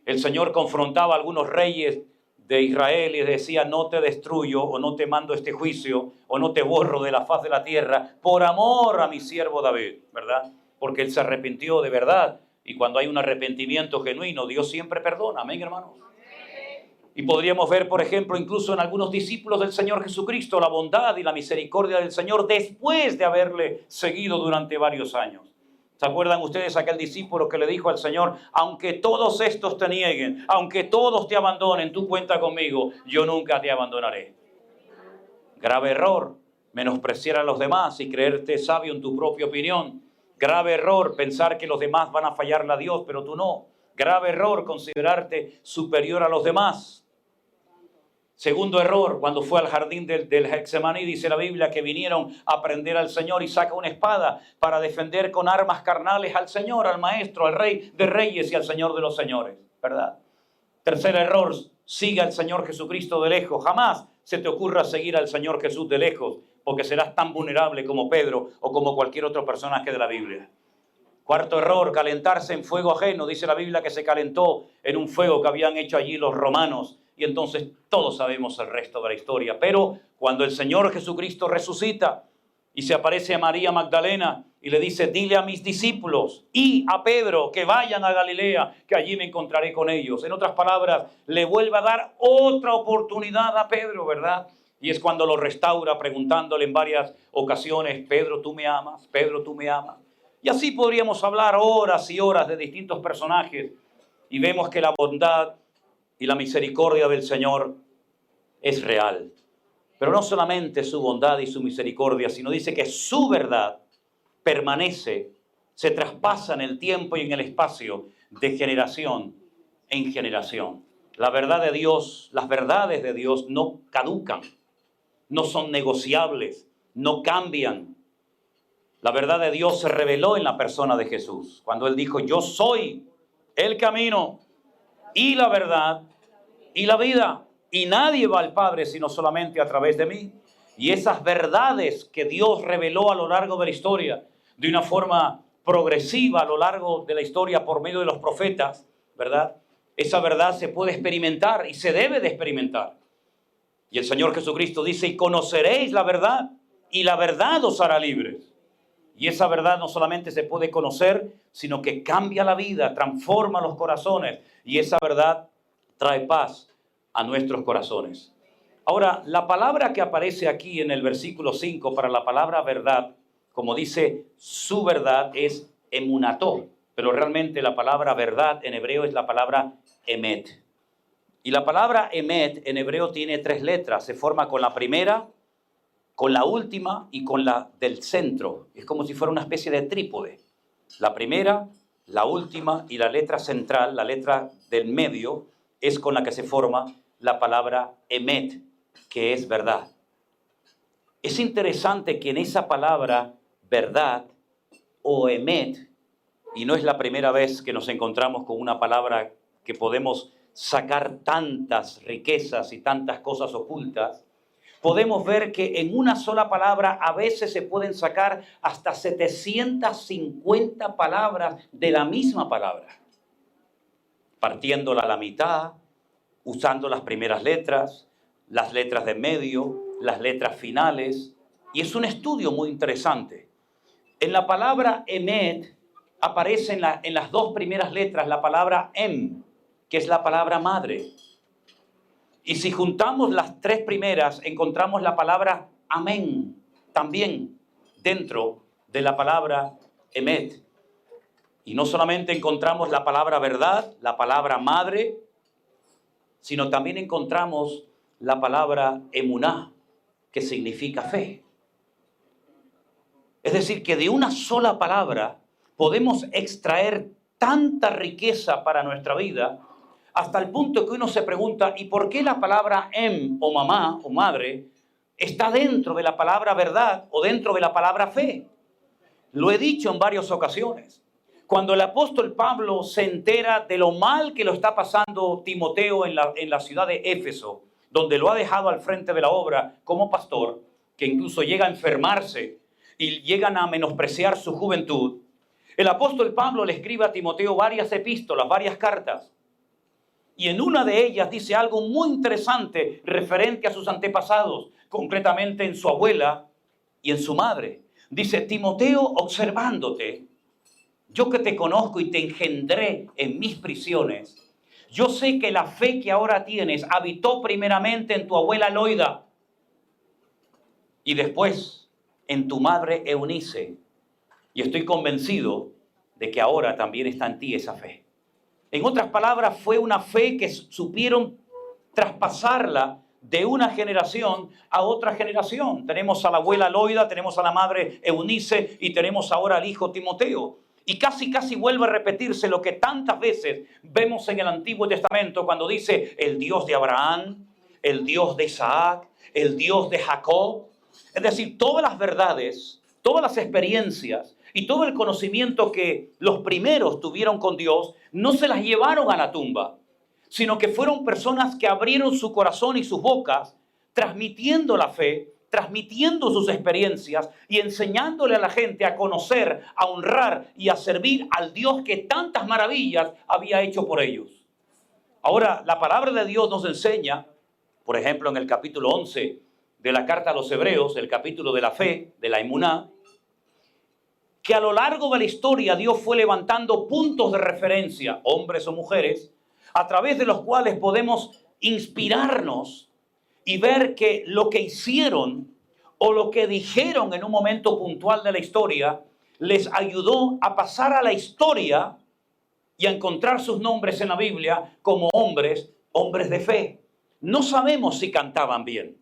el Señor confrontaba a algunos reyes de Israel y decía, no te destruyo, o no te mando este juicio, o no te borro de la faz de la tierra, por amor a mi siervo David, ¿verdad? Porque él se arrepintió de verdad, y cuando hay un arrepentimiento genuino, Dios siempre perdona, amén, hermanos. Y podríamos ver, por ejemplo, incluso en algunos discípulos del Señor Jesucristo, la bondad y la misericordia del Señor después de haberle seguido durante varios años. ¿Se acuerdan ustedes aquel discípulo que le dijo al Señor, aunque todos estos te nieguen, aunque todos te abandonen, tú cuenta conmigo, yo nunca te abandonaré? Grave error, menospreciar a los demás y creerte sabio en tu propia opinión. Grave error, pensar que los demás van a fallarle a Dios, pero tú no. Grave error, considerarte superior a los demás. Segundo error, cuando fue al jardín del Getsemaní, dice la Biblia que vinieron a prender al Señor y saca una espada para defender con armas carnales al Señor, al Maestro, al Rey de Reyes y al Señor de los Señores, ¿verdad? Tercer error, sigue al Señor Jesucristo de lejos. Jamás se te ocurra seguir al Señor Jesús de lejos, porque serás tan vulnerable como Pedro o como cualquier otro personaje de la Biblia. Cuarto error, calentarse en fuego ajeno. Dice la Biblia que se calentó en un fuego que habían hecho allí los romanos. Y entonces todos sabemos el resto de la historia. Pero cuando el Señor Jesucristo resucita y se aparece a María Magdalena y le dice, dile a mis discípulos y a Pedro que vayan a Galilea, que allí me encontraré con ellos. En otras palabras, le vuelve a dar otra oportunidad a Pedro, ¿verdad? Y es cuando lo restaura preguntándole en varias ocasiones, Pedro, ¿tú me amas? Pedro, ¿tú me amas? Y así podríamos hablar horas y horas de distintos personajes y vemos que la bondad y la misericordia del Señor es real. Pero no solamente su bondad y su misericordia, sino dice que su verdad permanece, se traspasa en el tiempo y en el espacio de generación en generación. La verdad de Dios, las verdades de Dios no caducan, no son negociables, no cambian. La verdad de Dios se reveló en la persona de Jesús, cuando Él dijo, yo soy el camino y la verdad y la vida, y nadie va al Padre sino solamente a través de mí. Y esas verdades que Dios reveló a lo largo de la historia, de una forma progresiva a lo largo de la historia por medio de los profetas, ¿verdad? Esa verdad se puede experimentar y se debe de experimentar. Y el Señor Jesucristo dice, y conoceréis la verdad, y la verdad os hará libres. Y esa verdad no solamente se puede conocer, sino que cambia la vida, transforma los corazones. Y esa verdad trae paz a nuestros corazones. Ahora, la palabra que aparece aquí en el versículo 5 para la palabra verdad, como dice su verdad, es emunató. Pero realmente la palabra verdad en hebreo es la palabra emet. Y la palabra emet en hebreo tiene 3 letras. Se forma con la primera, con la última y con la del centro. Es como si fuera una especie de trípode. La primera, la última y la letra central, la letra del medio, es con la que se forma la palabra emet, que es verdad. Es interesante que en esa palabra verdad o emet, y no es la primera vez que nos encontramos con una palabra que podemos sacar tantas riquezas y tantas cosas ocultas, podemos ver que en una sola palabra a veces se pueden sacar hasta 750 palabras de la misma palabra, partiéndola a la mitad, usando las primeras letras, las letras de medio, las letras finales, y es un estudio muy interesante. En la palabra emet aparece en las 2 primeras letras la palabra em, que es la palabra madre. Y si juntamos las 3 primeras, encontramos la palabra amén, también dentro de la palabra emet. Y no solamente encontramos la palabra verdad, la palabra madre, sino también encontramos la palabra emuná, que significa fe. Es decir, que de una sola palabra podemos extraer tanta riqueza para nuestra vida, hasta el punto que uno se pregunta, ¿y por qué la palabra em o mamá o madre está dentro de la palabra verdad o dentro de la palabra fe? Lo he dicho en varias ocasiones. Cuando el apóstol Pablo se entera de lo mal que lo está pasando Timoteo en la ciudad de Éfeso, donde lo ha dejado al frente de la obra como pastor, que incluso llega a enfermarse y llegan a menospreciar su juventud, el apóstol Pablo le escribe a Timoteo varias epístolas, varias cartas. Y en una de ellas dice algo muy interesante referente a sus antepasados, concretamente en su abuela y en su madre. Dice, Timoteo, observándote, yo que te conozco y te engendré en mis prisiones, Yo sé que la fe que ahora tienes habitó primeramente en tu abuela Loida y después en tu madre Eunice. Y estoy convencido de que ahora también está en ti esa fe. En otras palabras, fue una fe que supieron traspasarla de una generación a otra generación. Tenemos a la abuela Loida, tenemos a la madre Eunice y tenemos ahora al hijo Timoteo. Y casi vuelve a repetirse lo que tantas veces vemos en el Antiguo Testamento cuando dice el Dios de Abraham, el Dios de Isaac, el Dios de Jacob. Es decir, todas las verdades, todas las experiencias y todo el conocimiento que los primeros tuvieron con Dios no se las llevaron a la tumba, sino que fueron personas que abrieron su corazón y sus bocas, transmitiendo la fe, transmitiendo sus experiencias y enseñándole a la gente a conocer, a honrar y a servir al Dios que tantas maravillas había hecho por ellos. Ahora, la palabra de Dios nos enseña, por ejemplo, en el capítulo 11 de la carta a los Hebreos, el capítulo de la fe, de la emuná, que a lo largo de la historia Dios fue levantando puntos de referencia, hombres o mujeres, a través de los cuales podemos inspirarnos y ver que lo que hicieron o lo que dijeron en un momento puntual de la historia les ayudó a pasar a la historia y a encontrar sus nombres en la Biblia como hombres de fe. No sabemos si cantaban bien,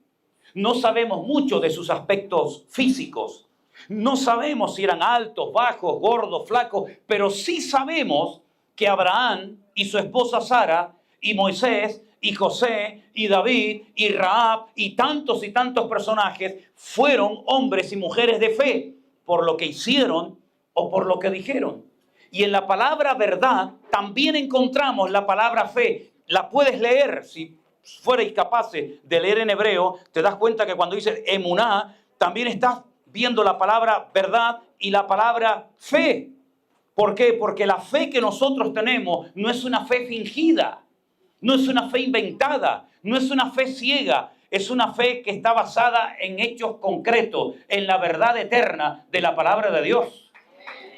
no sabemos mucho de sus aspectos físicos, no sabemos si eran altos, bajos, gordos, flacos, pero sí sabemos que Abraham y su esposa Sara y Moisés y José y David y Rahab y tantos personajes fueron hombres y mujeres de fe por lo que hicieron o por lo que dijeron. Y en la palabra verdad también encontramos la palabra fe. La puedes leer, si fuerais capaces de leer en hebreo, te das cuenta que cuando dice emuná, también estás viendo la palabra verdad y la palabra fe. ¿Por qué? Porque la fe que nosotros tenemos no es una fe fingida, no es una fe inventada, no es una fe ciega, es una fe que está basada en hechos concretos, en la verdad eterna de la palabra de Dios.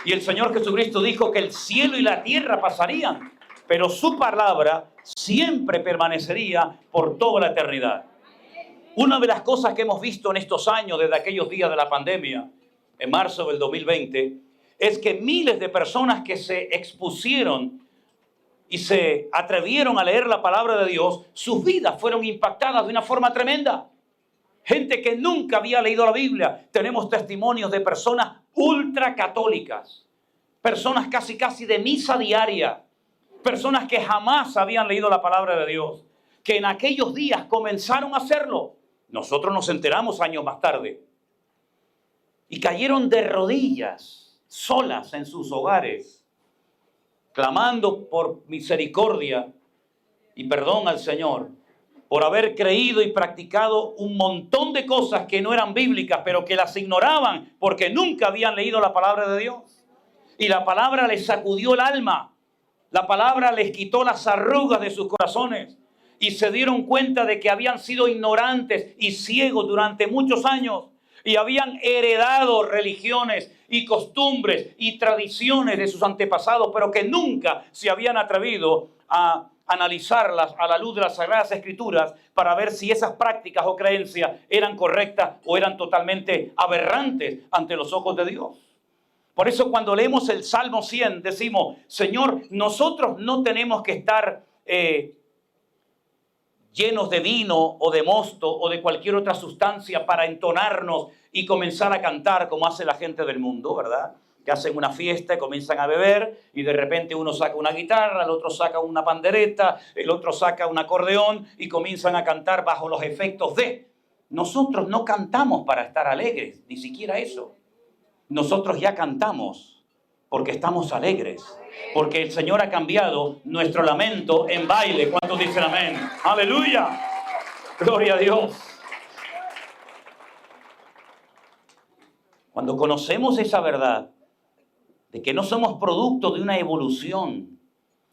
Y el Señor Jesucristo dijo que el cielo y la tierra pasarían, pero su palabra siempre permanecería por toda la eternidad. Una de las cosas que hemos visto en estos años, desde aquellos días de la pandemia, en marzo del 2020, es que miles de personas que se expusieron y se atrevieron a leer la palabra de Dios, sus vidas fueron impactadas de una forma tremenda. Gente que nunca había leído la Biblia. Tenemos testimonios de personas ultracatólicas, personas casi de misa diaria, personas que jamás habían leído la palabra de Dios, que en aquellos días comenzaron a hacerlo. Nosotros nos enteramos años más tarde. Y cayeron de rodillas, solas en sus hogares, clamando por misericordia y perdón al Señor, por haber creído y practicado un montón de cosas que no eran bíblicas, pero que las ignoraban porque nunca habían leído la palabra de Dios. Y la palabra les sacudió el alma, la palabra les quitó las arrugas de sus corazones y se dieron cuenta de que habían sido ignorantes y ciegos durante muchos años y habían heredado religiones y costumbres y tradiciones de sus antepasados, pero que nunca se habían atrevido a analizarlas a la luz de las Sagradas Escrituras para ver si esas prácticas o creencias eran correctas o eran totalmente aberrantes ante los ojos de Dios. Por eso cuando leemos el Salmo 100 decimos, Señor, nosotros no tenemos que estar llenos de vino o de mosto o de cualquier otra sustancia para entonarnos y comenzar a cantar como hace la gente del mundo, ¿verdad? Que hacen una fiesta y comienzan a beber y de repente uno saca una guitarra, el otro saca una pandereta, el otro saca un acordeón y comienzan a cantar bajo los efectos de. Nosotros no cantamos para estar alegres, ni siquiera eso. Nosotros ya cantamos porque estamos alegres, porque el Señor ha cambiado nuestro lamento en baile. ¿Cuántos dicen amén? ¡Aleluya! ¡Gloria a Dios! Cuando conocemos esa verdad, de que no somos producto de una evolución,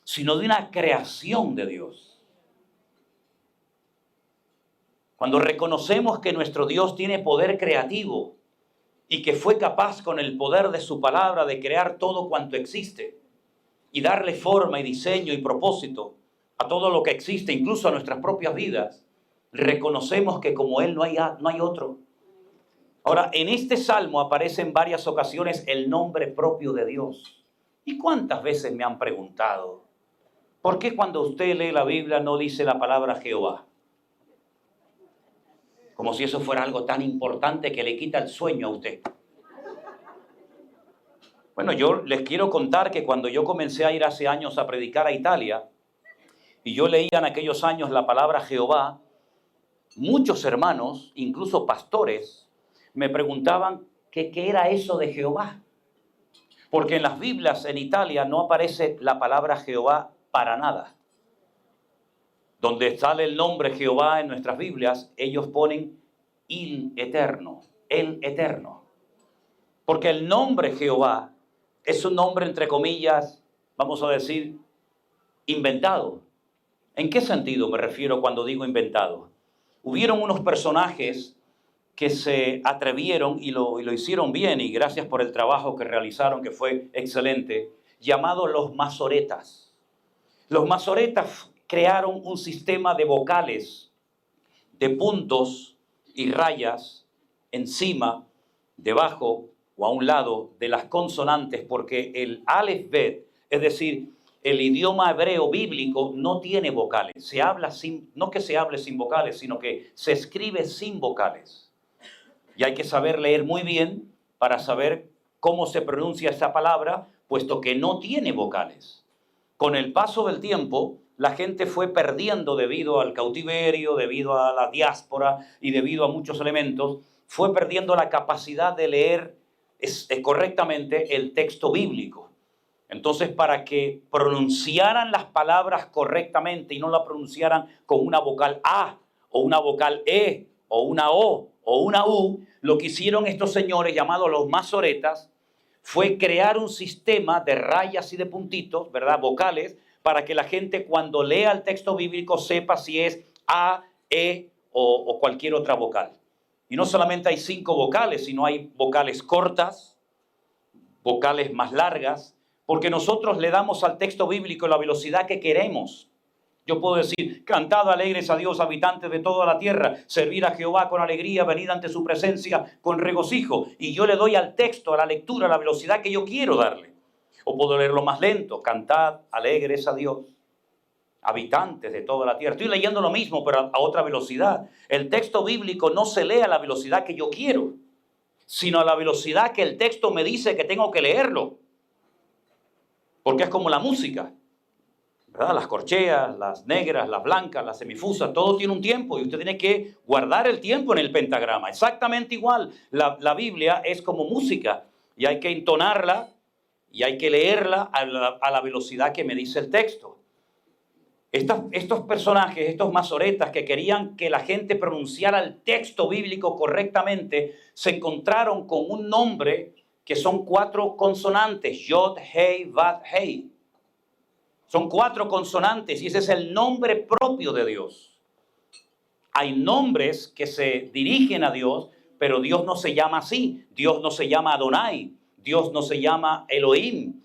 sino de una creación de Dios. Cuando reconocemos que nuestro Dios tiene poder creativo y que fue capaz con el poder de su palabra de crear todo cuanto existe y darle forma y diseño y propósito, a todo lo que existe, incluso a nuestras propias vidas, reconocemos que como Él no hay otro. Ahora, en este salmo aparece en varias ocasiones el nombre propio de Dios. ¿Y cuántas veces me han preguntado, por qué cuando usted lee la Biblia no dice la palabra Jehová? Como si eso fuera algo tan importante que le quita el sueño a usted. Bueno, yo les quiero contar que cuando yo comencé a ir hace años a predicar a Italia, y yo leía en aquellos años la palabra Jehová, muchos hermanos, incluso pastores, me preguntaban qué era eso de Jehová. Porque en las Biblias en Italia no aparece la palabra Jehová para nada. Donde sale el nombre Jehová en nuestras Biblias, ellos ponen il eterno, el eterno. Porque el nombre Jehová es un nombre, entre comillas, vamos a decir, inventado. ¿En qué sentido me refiero cuando digo inventado? Hubieron unos personajes que se atrevieron y lo hicieron bien, y gracias por el trabajo que realizaron, que fue excelente, llamados los masoretas. Los masoretas crearon un sistema de vocales, de puntos y rayas encima, debajo o a un lado de las consonantes, porque el Aleph Bet, es decir, el idioma hebreo bíblico, no tiene vocales. Se habla no que se hable sin vocales, sino que se escribe sin vocales. Y hay que saber leer muy bien para saber cómo se pronuncia esta palabra, puesto que no tiene vocales. Con el paso del tiempo, la gente fue perdiendo, debido al cautiverio, debido a la diáspora y debido a muchos elementos, fue perdiendo la capacidad de leer correctamente el texto bíblico. Entonces, para que pronunciaran las palabras correctamente y no la pronunciaran con una vocal A, o una vocal E, o una O, o una U, lo que hicieron estos señores llamados los masoretas fue crear un sistema de rayas y de puntitos, ¿verdad? Vocales, para que la gente cuando lea el texto bíblico sepa si es A, E o cualquier otra vocal. Y no solamente hay 5 vocales, sino hay vocales cortas, vocales más largas, porque nosotros le damos al texto bíblico la velocidad que queremos. Yo puedo decir, cantad alegres a Dios, habitantes de toda la tierra, servir a Jehová con alegría, venid ante su presencia con regocijo. Y yo le doy al texto, a la lectura, la velocidad que yo quiero darle. O puedo leerlo más lento, cantad alegres a Dios, habitantes de toda la tierra. Estoy leyendo lo mismo, pero a otra velocidad. El texto bíblico no se lee a la velocidad que yo quiero, sino a la velocidad que el texto me dice que tengo que leerlo. Porque es como la música, ¿verdad? Las corcheas, las negras, las blancas, las semifusas, todo tiene un tiempo y usted tiene que guardar el tiempo en el pentagrama. Exactamente igual, la Biblia es como música y hay que entonarla y hay que leerla a la velocidad que me dice el texto. Estos personajes, estos masoretas que querían que la gente pronunciara el texto bíblico correctamente, se encontraron con un nombre que son 4 consonantes, Yod, Hei, Vav, Hei. Son 4 consonantes y ese es el nombre propio de Dios. Hay nombres que se dirigen a Dios, pero Dios no se llama así. Dios no se llama Adonai, Dios no se llama Elohim,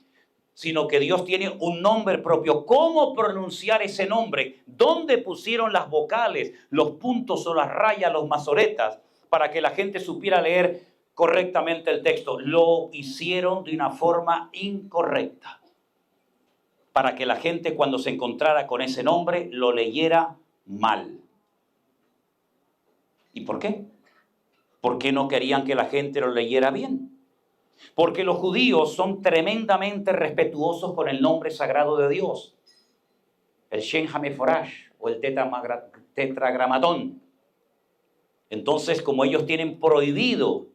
sino que Dios tiene un nombre propio. ¿Cómo pronunciar ese nombre? ¿Dónde pusieron las vocales, los puntos o las rayas, los masoretas, para que la gente supiera leer correctamente el texto? Lo hicieron de una forma incorrecta, para que la gente cuando se encontrara con ese nombre lo leyera mal. ¿Y por qué? ¿Por qué no querían que la gente lo leyera bien? Porque los judíos son tremendamente respetuosos con el nombre sagrado de Dios. El Shem HaMeforash o el tetragramatón. Entonces, como ellos tienen prohibido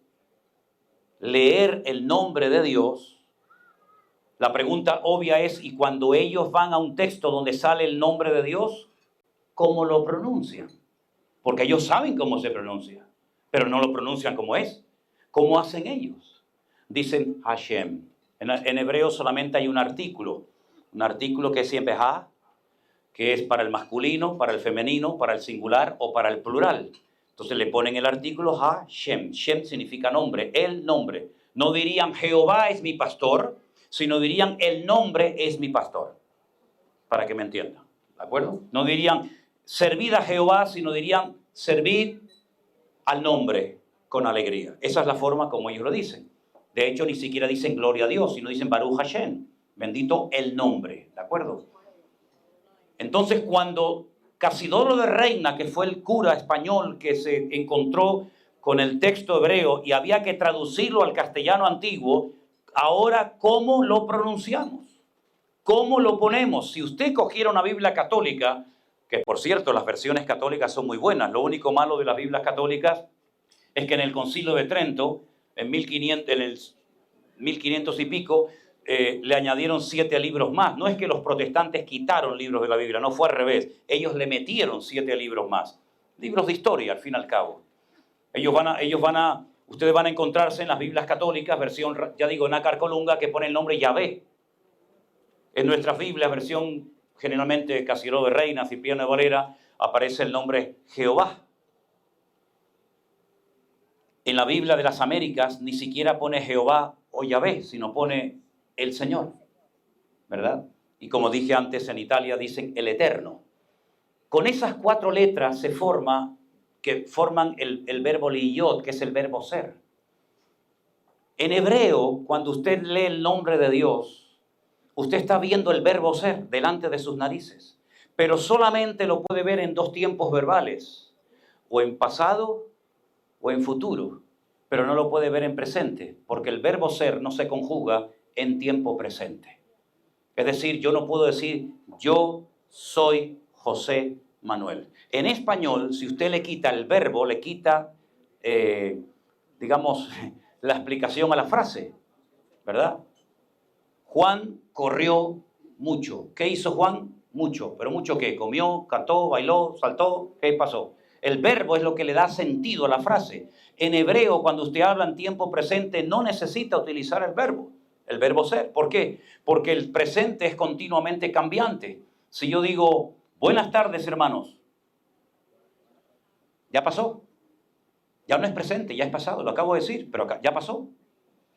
leer el nombre de Dios, la pregunta obvia es, ¿y cuando ellos van a un texto donde sale el nombre de Dios, cómo lo pronuncian? Porque ellos saben cómo se pronuncia, pero no lo pronuncian como es. ¿Cómo hacen ellos? Dicen Hashem. En hebreo solamente hay un artículo que es siempre Ha, que es para el masculino, para el femenino, para el singular o para el plural. Entonces le ponen el artículo Hashem. Shem significa nombre, el nombre. No dirían Jehová es mi pastor, sino dirían el nombre es mi pastor. Para que me entiendan. ¿De acuerdo? No dirían servid a Jehová, sino dirían servid al nombre con alegría. Esa es la forma como ellos lo dicen. De hecho, ni siquiera dicen gloria a Dios, sino dicen Baruch Hashem, bendito el nombre. ¿De acuerdo? Entonces, cuando Casidoro de Reina, que fue el cura español que se encontró con el texto hebreo y había que traducirlo al castellano antiguo, ahora, ¿cómo lo pronunciamos? ¿Cómo lo ponemos? Si usted cogiera una Biblia católica, que por cierto las versiones católicas son muy buenas, lo único malo de las Biblias católicas es que en el Concilio de Trento, en el 1500 y pico, le añadieron 7 libros más. No es que los protestantes quitaron libros de la Biblia, no fue al revés. Ellos le metieron 7 libros más. Libros de historia, al fin y al cabo. Ustedes van a encontrarse en las Biblias católicas, versión, ya digo, Nácar Colunga, que pone el nombre Yahvé. En nuestras Biblias, versión generalmente Casidoro de Reina, Cipriano de Valera, aparece el nombre Jehová. En la Biblia de las Américas ni siquiera pone Jehová o Yahvé, sino pone el Señor, ¿verdad? Y como dije antes, en Italia dicen el Eterno. Con esas 4 letras forman el verbo liyot, que es el verbo ser. En hebreo, cuando usted lee el nombre de Dios, usted está viendo el verbo ser delante de sus narices, pero solamente lo puede ver en 2 tiempos verbales, o en pasado o en futuro, pero no lo puede ver en presente, porque el verbo ser no se conjuga en tiempo presente. Es decir, yo no puedo decir yo soy José Manuel. En español, si usted le quita el verbo, le quita, digamos, la explicación a la frase, ¿verdad? Juan corrió mucho. ¿Qué hizo Juan? Mucho. ¿Pero mucho qué? ¿Comió, cantó, bailó, saltó? ¿Qué pasó? El verbo es lo que le da sentido a la frase. En hebreo, cuando usted habla en tiempo presente, no necesita utilizar el verbo ser. ¿Por qué? Porque el presente es continuamente cambiante. Si yo digo, buenas tardes, hermanos, ya pasó. Ya no es presente, ya es pasado. Lo acabo de decir, pero ya pasó.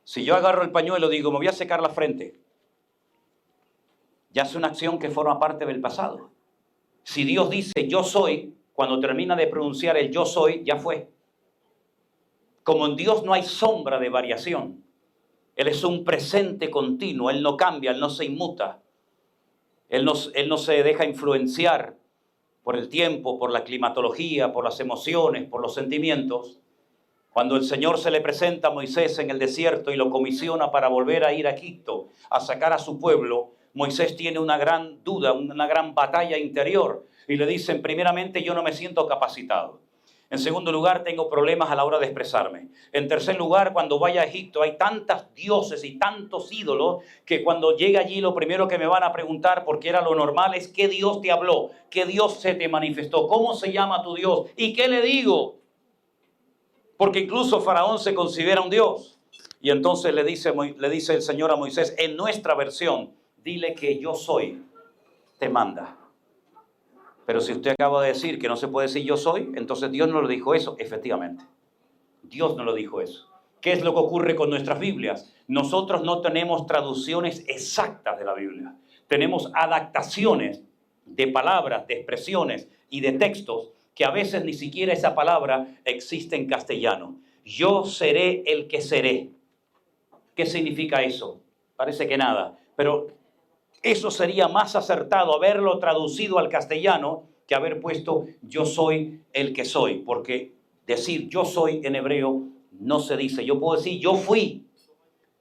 Si yo agarro el pañuelo y digo, me voy a secar la frente, ya es una acción que forma parte del pasado. Si Dios dice yo soy, cuando termina de pronunciar el yo soy, ya fue. Como en Dios no hay sombra de variación, Él es un presente continuo, Él no cambia, Él no se inmuta, Él no se deja influenciar por el tiempo, por la climatología, por las emociones, por los sentimientos. Cuando el Señor se le presenta a Moisés en el desierto y lo comisiona para volver a ir a Egipto, a sacar a su pueblo, Moisés tiene una gran duda, una gran batalla interior. Y le dicen, primeramente, yo no me siento capacitado. En segundo lugar, tengo problemas a la hora de expresarme. En tercer lugar, cuando vaya a Egipto, hay tantos dioses y tantos ídolos que cuando llegue allí lo primero que me van a preguntar, porque era lo normal, es ¿qué Dios te habló? ¿Qué Dios se te manifestó? ¿Cómo se llama tu Dios? ¿Y qué le digo? Porque incluso Faraón se considera un Dios. Y entonces le dice el Señor a Moisés, en nuestra versión, dile que yo soy, te manda. Pero si usted acaba de decir que no se puede decir yo soy, entonces Dios no lo dijo eso. Efectivamente, Dios no lo dijo eso. ¿Qué es lo que ocurre con nuestras Biblias? Nosotros no tenemos traducciones exactas de la Biblia. Tenemos adaptaciones de palabras, de expresiones y de textos que a veces ni siquiera esa palabra existe en castellano. Yo seré el que seré. ¿Qué significa eso? Parece que nada, pero eso sería más acertado haberlo traducido al castellano que haber puesto yo soy el que soy, porque decir yo soy en hebreo no se dice. Yo puedo decir yo fui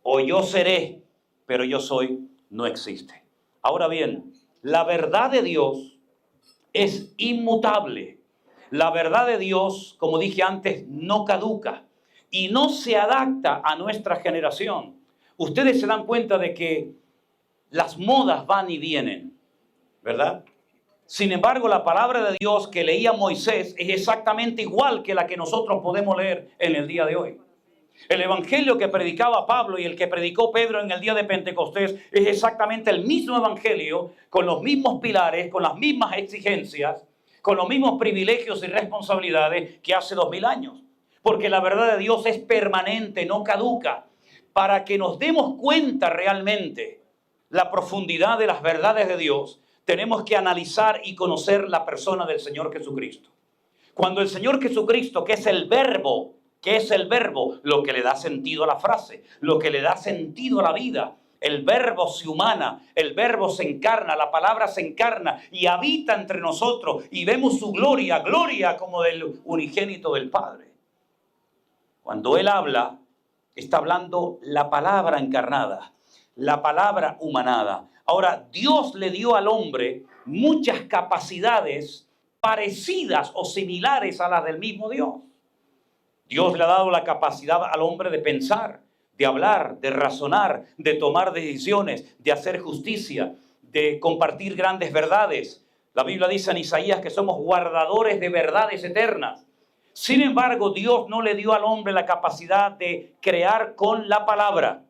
o yo seré, pero yo soy no existe. Ahora bien, la verdad de Dios es inmutable. La verdad de Dios, como dije antes, no caduca y no se adapta a nuestra generación. Ustedes se dan cuenta de que las modas van y vienen, ¿verdad? Sin embargo, la palabra de Dios que leía Moisés es exactamente igual que la que nosotros podemos leer en el día de hoy. El evangelio que predicaba Pablo y el que predicó Pedro en el día de Pentecostés es exactamente el mismo evangelio, con los mismos pilares, con las mismas exigencias, con los mismos privilegios y responsabilidades que hace 2000 años. Porque la verdad de Dios es permanente, no caduca. Para que nos demos cuenta realmente la profundidad de las verdades de Dios, tenemos que analizar y conocer la persona del Señor Jesucristo. Cuando el Señor Jesucristo, que es el verbo, lo que le da sentido a la frase, lo que le da sentido a la vida, el verbo se humana, el verbo se encarna, la palabra se encarna y habita entre nosotros y vemos su gloria, gloria como del unigénito del Padre. Cuando Él habla, está hablando la palabra encarnada, la palabra humanada. Ahora, Dios le dio al hombre muchas capacidades parecidas o similares a las del mismo Dios. Dios le ha dado la capacidad al hombre de pensar, de hablar, de razonar, de tomar decisiones, de hacer justicia, de compartir grandes verdades. La Biblia dice en Isaías que somos guardadores de verdades eternas. Sin embargo, Dios no le dio al hombre la capacidad de crear con la palabra.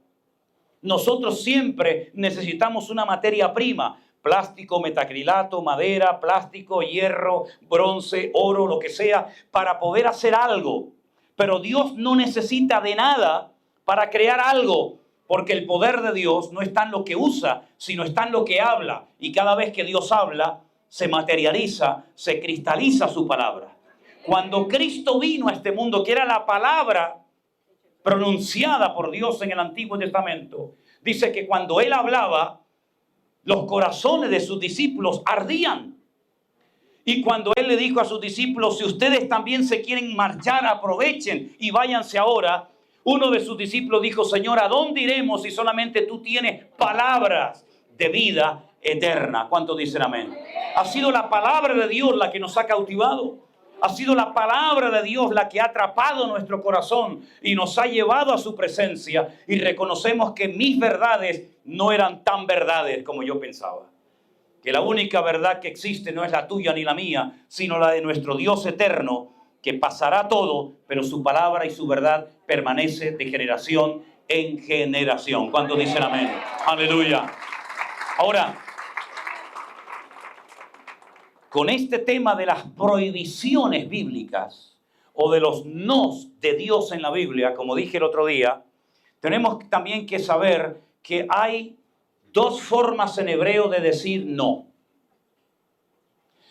Nosotros siempre necesitamos una materia prima, plástico, metacrilato, madera, plástico, hierro, bronce, oro, lo que sea, para poder hacer algo. Pero Dios no necesita de nada para crear algo, porque el poder de Dios no está en lo que usa, sino está en lo que habla. Y cada vez que Dios habla, se materializa, se cristaliza su palabra. Cuando Cristo vino a este mundo, que era la palabra pronunciada por Dios en el Antiguo Testamento, dice que cuando Él hablaba, los corazones de sus discípulos ardían. Y cuando Él le dijo a sus discípulos, si ustedes también se quieren marchar, aprovechen y váyanse ahora. Uno de sus discípulos dijo, Señor, ¿a dónde iremos si solamente tú tienes palabras de vida eterna? ¿Cuántos dicen amén? Ha sido la palabra de Dios la que nos ha cautivado. Ha sido la palabra de Dios la que ha atrapado nuestro corazón y nos ha llevado a su presencia. Y reconocemos que mis verdades no eran tan verdades como yo pensaba. Que la única verdad que existe no es la tuya ni la mía, sino la de nuestro Dios eterno, que pasará todo, pero su palabra y su verdad permanece de generación en generación. ¿Cuántos dicen amén? Aleluya. Ahora, con este tema de las prohibiciones bíblicas o de los nos de Dios en la Biblia, como dije el otro día, tenemos también que saber que hay dos formas en hebreo de decir no.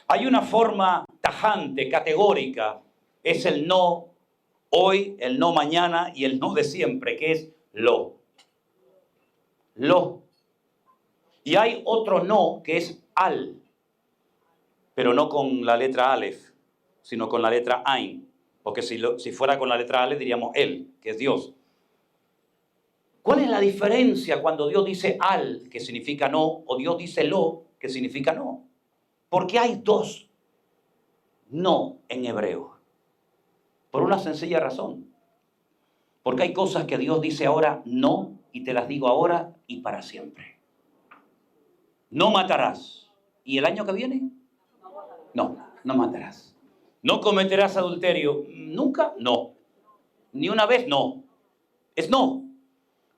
Hay una forma tajante, categórica, es el no hoy, el no mañana y el no de siempre, que es lo. Lo. Y hay otro no que es al, pero no con la letra Aleph, sino con la letra Ain, porque si fuera con la letra Aleph diríamos él, que es Dios. ¿Cuál es la diferencia cuando Dios dice al, que significa no, o Dios dice lo, que significa no? Porque hay dos no en hebreo. Por una sencilla razón. Porque hay cosas que Dios dice ahora no, y te las digo ahora y para siempre. No matarás. ¿Y el año que viene? No, no matarás. ¿No cometerás adulterio? ¿Nunca? No. ¿Ni una vez? No. Es no.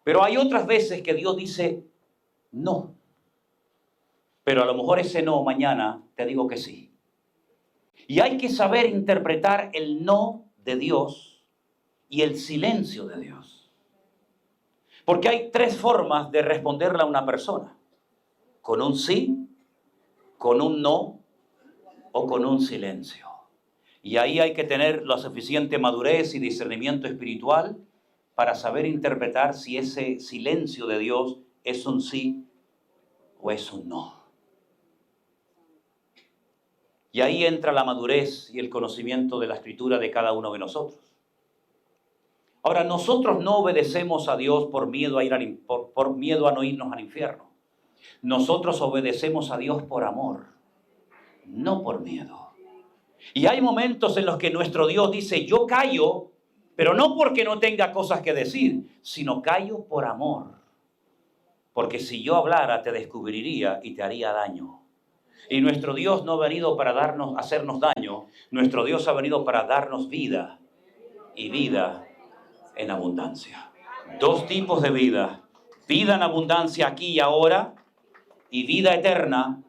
Pero hay otras veces que Dios dice no. Pero a lo mejor ese no mañana te digo que sí. Y hay que saber interpretar el no de Dios y el silencio de Dios. Porque hay tres formas de responderle a una persona. Con un sí, con un no o con un silencio. Y ahí hay que tener la suficiente madurez y discernimiento espiritual para saber interpretar si ese silencio de Dios es un sí o es un no. Y ahí entra la madurez y el conocimiento de la Escritura de cada uno de nosotros. Ahora, nosotros no obedecemos a Dios por miedo por miedo a no irnos al infierno. Nosotros obedecemos a Dios por amor, no por miedo. Y hay momentos en los que nuestro Dios dice, yo callo, pero no porque no tenga cosas que decir, sino callo por amor. Porque si yo hablara, te descubriría y te haría daño. Y nuestro Dios no ha venido para hacernos daño. Nuestro Dios ha venido para darnos vida y vida en abundancia. Dos tipos de vida. Vida en abundancia aquí y ahora y vida eterna.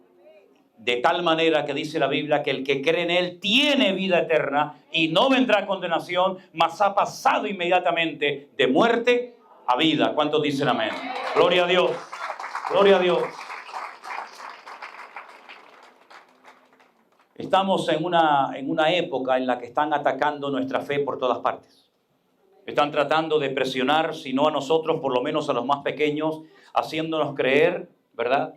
De tal manera que dice la Biblia que el que cree en Él tiene vida eterna y no vendrá condenación, mas ha pasado inmediatamente de muerte a vida. ¿Cuántos dicen amén? Gloria a Dios. Gloria a Dios. Estamos en una época en la que están atacando nuestra fe por todas partes. Están tratando de presionar, si no a nosotros, por lo menos a los más pequeños, haciéndonos creer, ¿verdad?,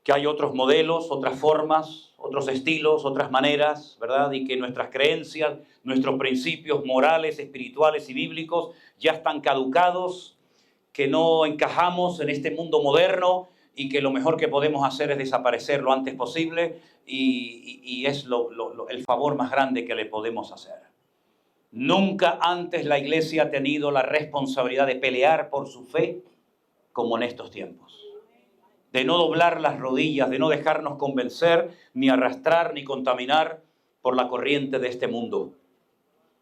que hay otros modelos, otras formas, otros estilos, otras maneras, ¿verdad?, y que nuestras creencias, nuestros principios morales, espirituales y bíblicos ya están caducados, que no encajamos en este mundo moderno y que lo mejor que podemos hacer es desaparecer lo antes posible y es el favor más grande que le podemos hacer. Nunca antes la iglesia ha tenido la responsabilidad de pelear por su fe como en estos tiempos. De no doblar las rodillas, de no dejarnos convencer, ni arrastrar, ni contaminar por la corriente de este mundo.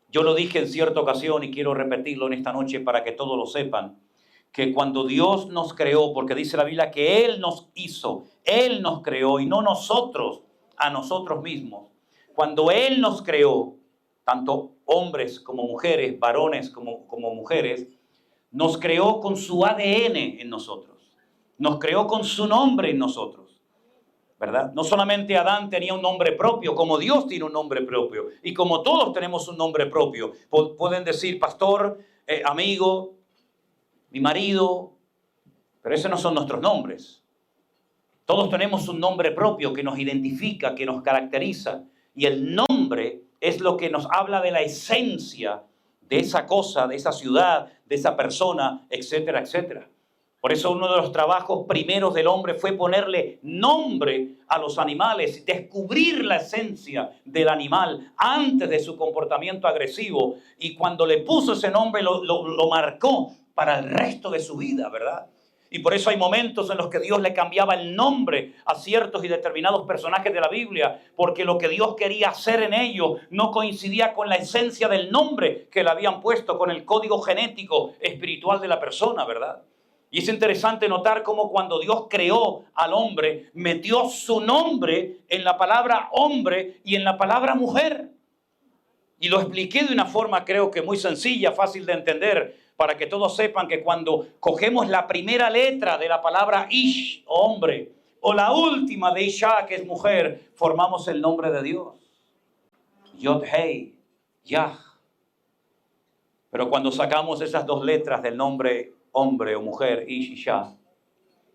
Yo lo dije en cierta ocasión y quiero repetirlo en esta noche para que todos lo sepan, que cuando Dios nos creó, porque dice la Biblia que Él nos hizo, Él nos creó y no nosotros a nosotros mismos. Cuando Él nos creó, tanto hombres como mujeres, varones como mujeres, nos creó con su ADN en nosotros. Nos creó con su nombre en nosotros, ¿verdad? No solamente Adán tenía un nombre propio, como Dios tiene un nombre propio. Y como todos tenemos un nombre propio. Pueden decir pastor, amigo, mi marido, pero esos no son nuestros nombres. Todos tenemos un nombre propio que nos identifica, que nos caracteriza. Y el nombre es lo que nos habla de la esencia de esa cosa, de esa ciudad, de esa persona, etcétera, etcétera. Por eso uno de los trabajos primeros del hombre fue ponerle nombre a los animales, descubrir la esencia del animal antes de su comportamiento agresivo. Y cuando le puso ese nombre lo marcó para el resto de su vida, ¿verdad? Y por eso hay momentos en los que Dios le cambiaba el nombre a ciertos y determinados personajes de la Biblia, porque lo que Dios quería hacer en ellos no coincidía con la esencia del nombre que le habían puesto, con el código genético espiritual de la persona, ¿verdad? Y es interesante notar cómo cuando Dios creó al hombre, metió su nombre en la palabra hombre y en la palabra mujer. Y lo expliqué de una forma creo que muy sencilla, fácil de entender, para que todos sepan que cuando cogemos la primera letra de la palabra Ish, hombre, o la última de Isha, que es mujer, formamos el nombre de Dios. Yod-Hei, Yah. Pero cuando sacamos esas dos letras del nombre hombre o mujer, Ish y Shah,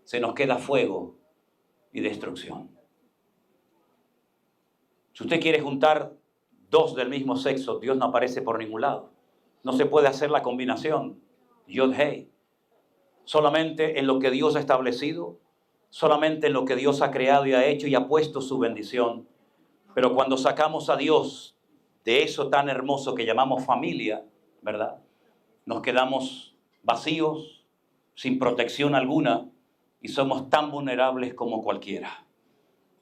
se nos queda fuego y destrucción. Si usted quiere juntar dos del mismo sexo, Dios no aparece por ningún lado. No se puede hacer la combinación. Yod-Hei. Solamente en lo que Dios ha establecido, solamente en lo que Dios ha creado y ha hecho y ha puesto su bendición. Pero cuando sacamos a Dios de eso tan hermoso que llamamos familia, ¿verdad?, nos quedamos vacíos, sin protección alguna, y somos tan vulnerables como cualquiera.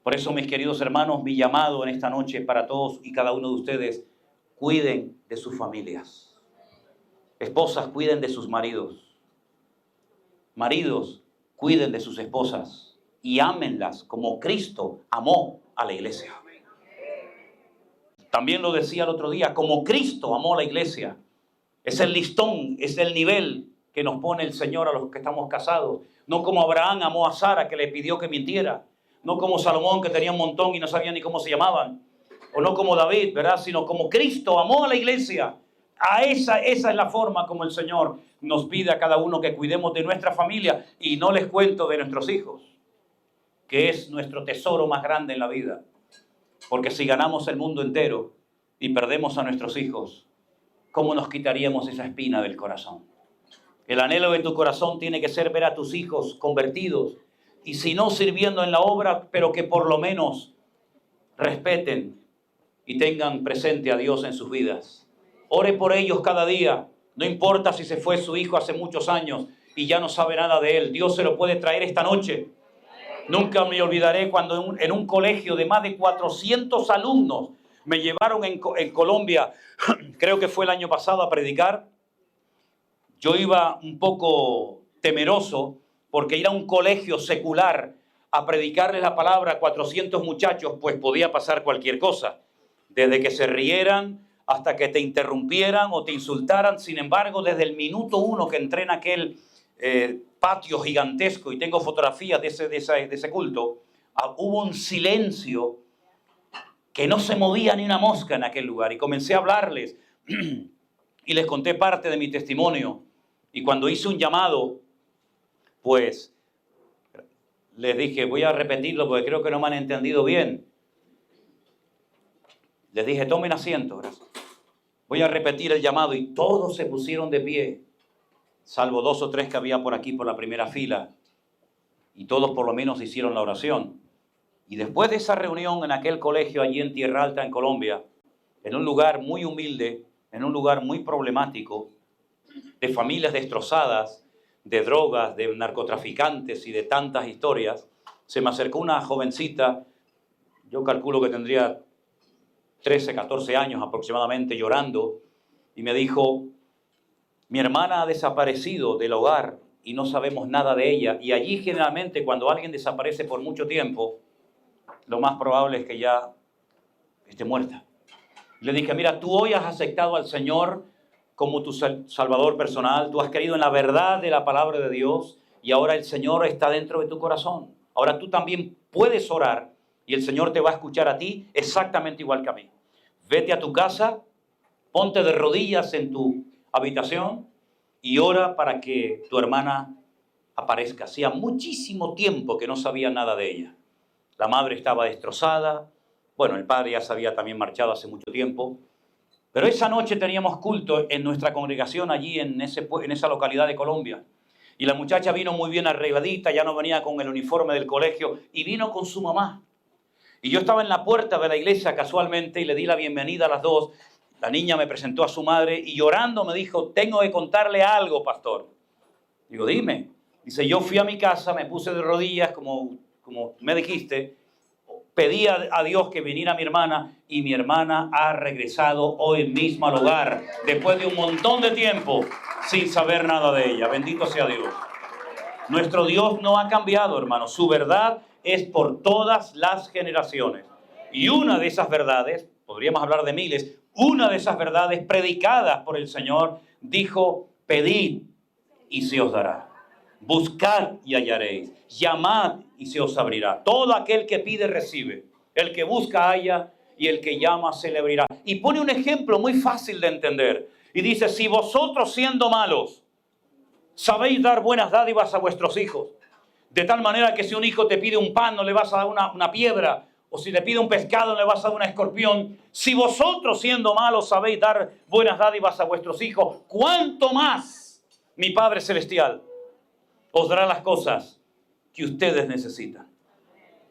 Por eso, mis queridos hermanos, mi llamado en esta noche para todos y cada uno de ustedes: cuiden de sus familias. Esposas, cuiden de sus maridos. Maridos, cuiden de sus esposas y ámenlas como Cristo amó a la iglesia. También lo decía el otro día, como Cristo amó a la iglesia. Es el listón, es el nivel que nos pone el Señor a los que estamos casados. No como Abraham amó a Sara, que le pidió que mintiera. No como Salomón, que tenía un montón y no sabía ni cómo se llamaban. O no como David, ¿verdad? Sino como Cristo amó a la iglesia. Esa es la forma como el Señor nos pide a cada uno que cuidemos de nuestra familia. Y no les cuento de nuestros hijos, que es nuestro tesoro más grande en la vida. Porque si ganamos el mundo entero y perdemos a nuestros hijos, ¿cómo nos quitaríamos esa espina del corazón? El anhelo de tu corazón tiene que ser ver a tus hijos convertidos, y si no sirviendo en la obra, pero que por lo menos respeten y tengan presente a Dios en sus vidas. Ore por ellos cada día. No importa si se fue su hijo hace muchos años y ya no sabe nada de él. Dios se lo puede traer esta noche. Nunca me olvidaré cuando en un colegio de más de 400 alumnos me llevaron en Colombia, creo que fue el año pasado, a predicar. Yo iba un poco temeroso porque ir a un colegio secular a predicarles la palabra a 400 muchachos, pues podía pasar cualquier cosa. Desde que se rieran hasta que te interrumpieran o te insultaran. Sin embargo, desde el minuto 1 que entré en aquel patio gigantesco, y tengo fotografías de ese culto, hubo un silencio que no se movía ni una mosca en aquel lugar. Y comencé a hablarles y les conté parte de mi testimonio. Y cuando hice un llamado, pues les dije, voy a repetirlo porque creo que no me han entendido bien. Les dije, tomen asiento. Gracias. Voy a repetir el llamado y todos se pusieron de pie, salvo 2 o 3 que había por aquí por la primera fila. Y todos por lo menos hicieron la oración. Y después de esa reunión en aquel colegio allí en Tierra Alta, en Colombia, en un lugar muy humilde, en un lugar muy problemático, de familias destrozadas, de drogas, de narcotraficantes y de tantas historias, se me acercó una jovencita, yo calculo que tendría 13, 14 años aproximadamente, llorando, y me dijo, mi hermana ha desaparecido del hogar y no sabemos nada de ella. Y allí generalmente cuando alguien desaparece por mucho tiempo, lo más probable es que ya esté muerta. Le dije, mira, tú hoy has aceptado al Señor como tu Salvador personal, tú has creído en la verdad de la palabra de Dios y ahora el Señor está dentro de tu corazón. Ahora tú también puedes orar y el Señor te va a escuchar a ti exactamente igual que a mí. Vete a tu casa, ponte de rodillas en tu habitación y ora para que tu hermana aparezca. Hacía muchísimo tiempo que no sabía nada de ella. La madre estaba destrozada. Bueno, el padre ya se había también marchado hace mucho tiempo. Pero esa noche teníamos culto en nuestra congregación allí en esa localidad de Colombia. Y la muchacha vino muy bien arregladita, ya no venía con el uniforme del colegio y vino con su mamá. Y yo estaba en la puerta de la iglesia casualmente y le di la bienvenida a las dos. La niña me presentó a su madre y llorando me dijo, tengo que contarle algo, pastor. Digo, dime. Dice, yo fui a mi casa, me puse de rodillas como me dijiste, pedí a Dios que viniera mi hermana y mi hermana ha regresado hoy mismo al hogar después de un montón de tiempo sin saber nada de ella. Bendito sea Dios. Nuestro Dios no ha cambiado, hermano. Su verdad es por todas las generaciones. Y una de esas verdades, podríamos hablar de miles, una de esas verdades predicadas por el Señor dijo, pedid y se os dará. Buscad y hallaréis, llamad y se os abrirá. Todo aquel que pide recibe, el que busca halla y el que llama se le abrirá. Y pone un ejemplo muy fácil de entender y dice, si vosotros siendo malos sabéis dar buenas dádivas a vuestros hijos, de tal manera que si un hijo te pide un pan no le vas a dar una piedra, o si le pide un pescado no le vas a dar un escorpión, si vosotros siendo malos sabéis dar buenas dádivas a vuestros hijos, ¿cuánto más mi Padre Celestial os dará las cosas que ustedes necesitan?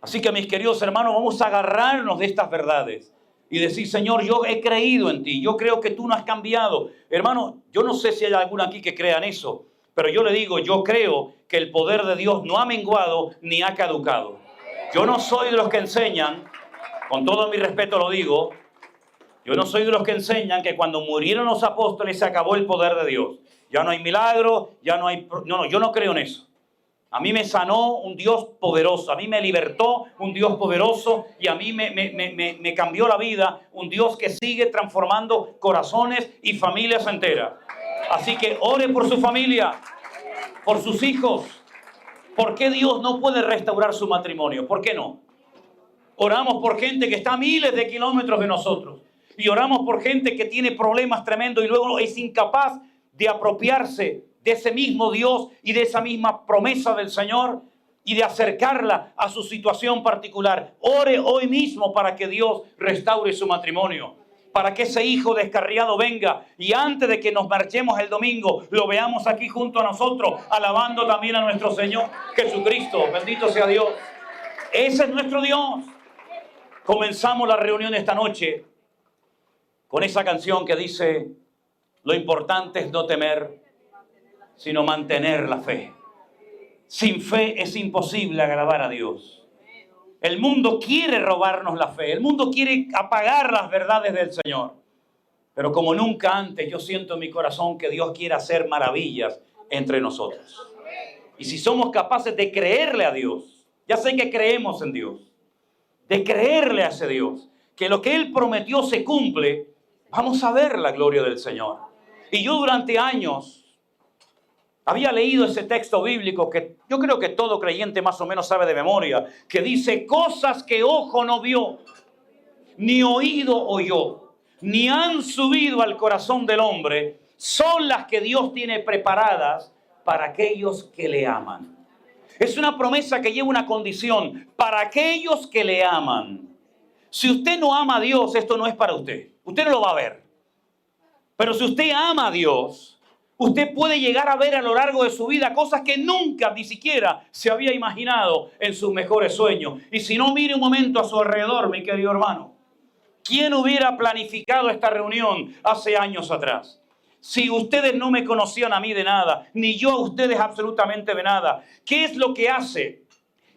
Así que mis queridos hermanos, vamos a agarrarnos de estas verdades y decir, Señor, yo he creído en ti, yo creo que tú no has cambiado. Hermano, yo no sé si hay alguno aquí que crea en eso, pero yo le digo, yo creo que el poder de Dios no ha menguado ni ha caducado. Yo no soy de los que enseñan, con todo mi respeto lo digo, yo no soy de los que enseñan que cuando murieron los apóstoles se acabó el poder de Dios. Ya no hay milagro, ya no hay... No, yo no creo en eso. A mí me sanó un Dios poderoso, a mí me libertó un Dios poderoso y a mí me cambió la vida un Dios que sigue transformando corazones y familias enteras. Así que ore por su familia, por sus hijos. ¿Por qué Dios no puede restaurar su matrimonio? ¿Por qué no? Oramos por gente que está a miles de kilómetros de nosotros. Y oramos por gente que tiene problemas tremendos y luego es incapaz de apropiarse de ese mismo Dios y de esa misma promesa del Señor y de acercarla a su situación particular. Ore hoy mismo para que Dios restaure su matrimonio, para que ese hijo descarriado venga y antes de que nos marchemos el domingo, lo veamos aquí junto a nosotros, alabando también a nuestro Señor Jesucristo. Bendito sea Dios. Ese es nuestro Dios. Comenzamos la reunión esta noche con esa canción que dice, lo importante es no temer, sino mantener la fe. Sin fe es imposible agradar a Dios. El mundo quiere robarnos la fe. El mundo quiere apagar las verdades del Señor. Pero como nunca antes, yo siento en mi corazón que Dios quiere hacer maravillas entre nosotros. Y si somos capaces de creerle a Dios, ya sé que creemos en Dios, de creerle a ese Dios, que lo que Él prometió se cumple, vamos a ver la gloria del Señor. Y yo durante años había leído ese texto bíblico que yo creo que todo creyente más o menos sabe de memoria, que dice, cosas que ojo no vio, ni oído oyó, ni han subido al corazón del hombre, son las que Dios tiene preparadas para aquellos que le aman. Es una promesa que lleva una condición, para aquellos que le aman. Si usted no ama a Dios, esto no es para usted. Usted no lo va a ver. Pero si usted ama a Dios, usted puede llegar a ver a lo largo de su vida cosas que nunca ni siquiera se había imaginado en sus mejores sueños. Y si no, mire un momento a su alrededor, mi querido hermano. ¿Quién hubiera planificado esta reunión hace años atrás? Si ustedes no me conocían a mí de nada, ni yo a ustedes absolutamente de nada, ¿qué es lo que hace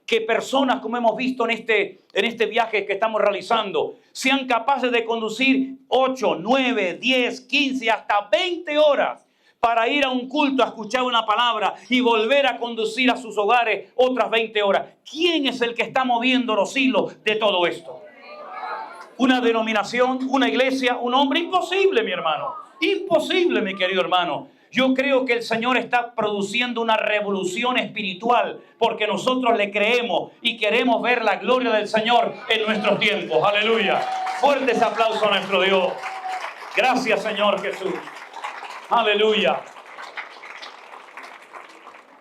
que personas, como hemos visto en este viaje que estamos realizando, sean capaces de conducir 8, 9, 10, 15, hasta 20 horas para ir a un culto, a escuchar una palabra y volver a conducir a sus hogares otras 20 horas? ¿Quién es el que está moviendo los hilos de todo esto? ¿Una denominación, una iglesia, un hombre? Imposible, mi hermano. Imposible, mi querido hermano. Yo creo que el Señor está produciendo una revolución espiritual porque nosotros le creemos y queremos ver la gloria del Señor en nuestros tiempos. Aleluya. Fuertes aplausos a nuestro Dios. Gracias, Señor Jesús. Aleluya.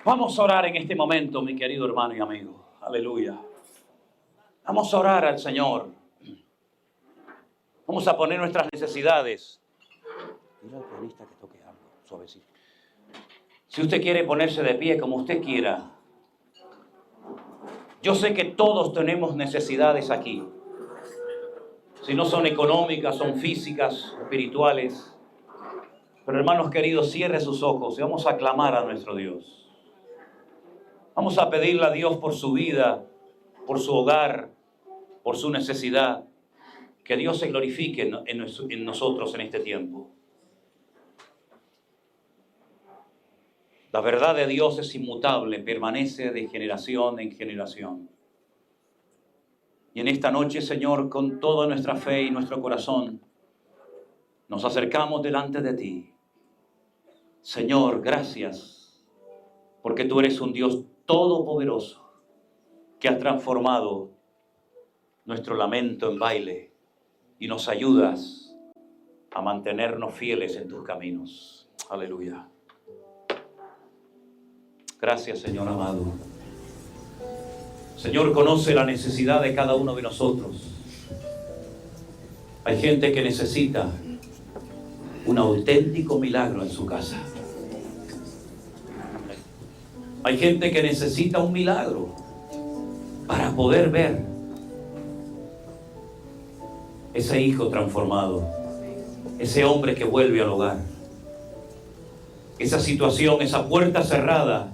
Vamos a orar en este momento, mi querido hermano y amigo. Aleluya. Vamos a orar al Señor. Vamos a poner nuestras necesidades. Dile al pianista que toque algo, suavecito. Si usted quiere ponerse de pie como usted quiera. Yo sé que todos tenemos necesidades aquí. Si no son económicas, son físicas, espirituales. Pero hermanos queridos, cierre sus ojos y vamos a clamar a nuestro Dios. Vamos a pedirle a Dios por su vida, por su hogar, por su necesidad. Que Dios se glorifique en nosotros en este tiempo. La verdad de Dios es inmutable, permanece de generación en generación. Y en esta noche, Señor, con toda nuestra fe y nuestro corazón, nos acercamos delante de ti. Señor, gracias, porque tú eres un Dios todopoderoso, que has transformado nuestro lamento en baile y nos ayudas a mantenernos fieles en tus caminos. Aleluya. Gracias, Señor amado. Señor, conoce la necesidad de cada uno de nosotros. Hay gente que necesita un auténtico milagro en su casa. Hay gente que necesita un milagro para poder ver ese hijo transformado, ese hombre que vuelve al hogar, esa situación, esa puerta cerrada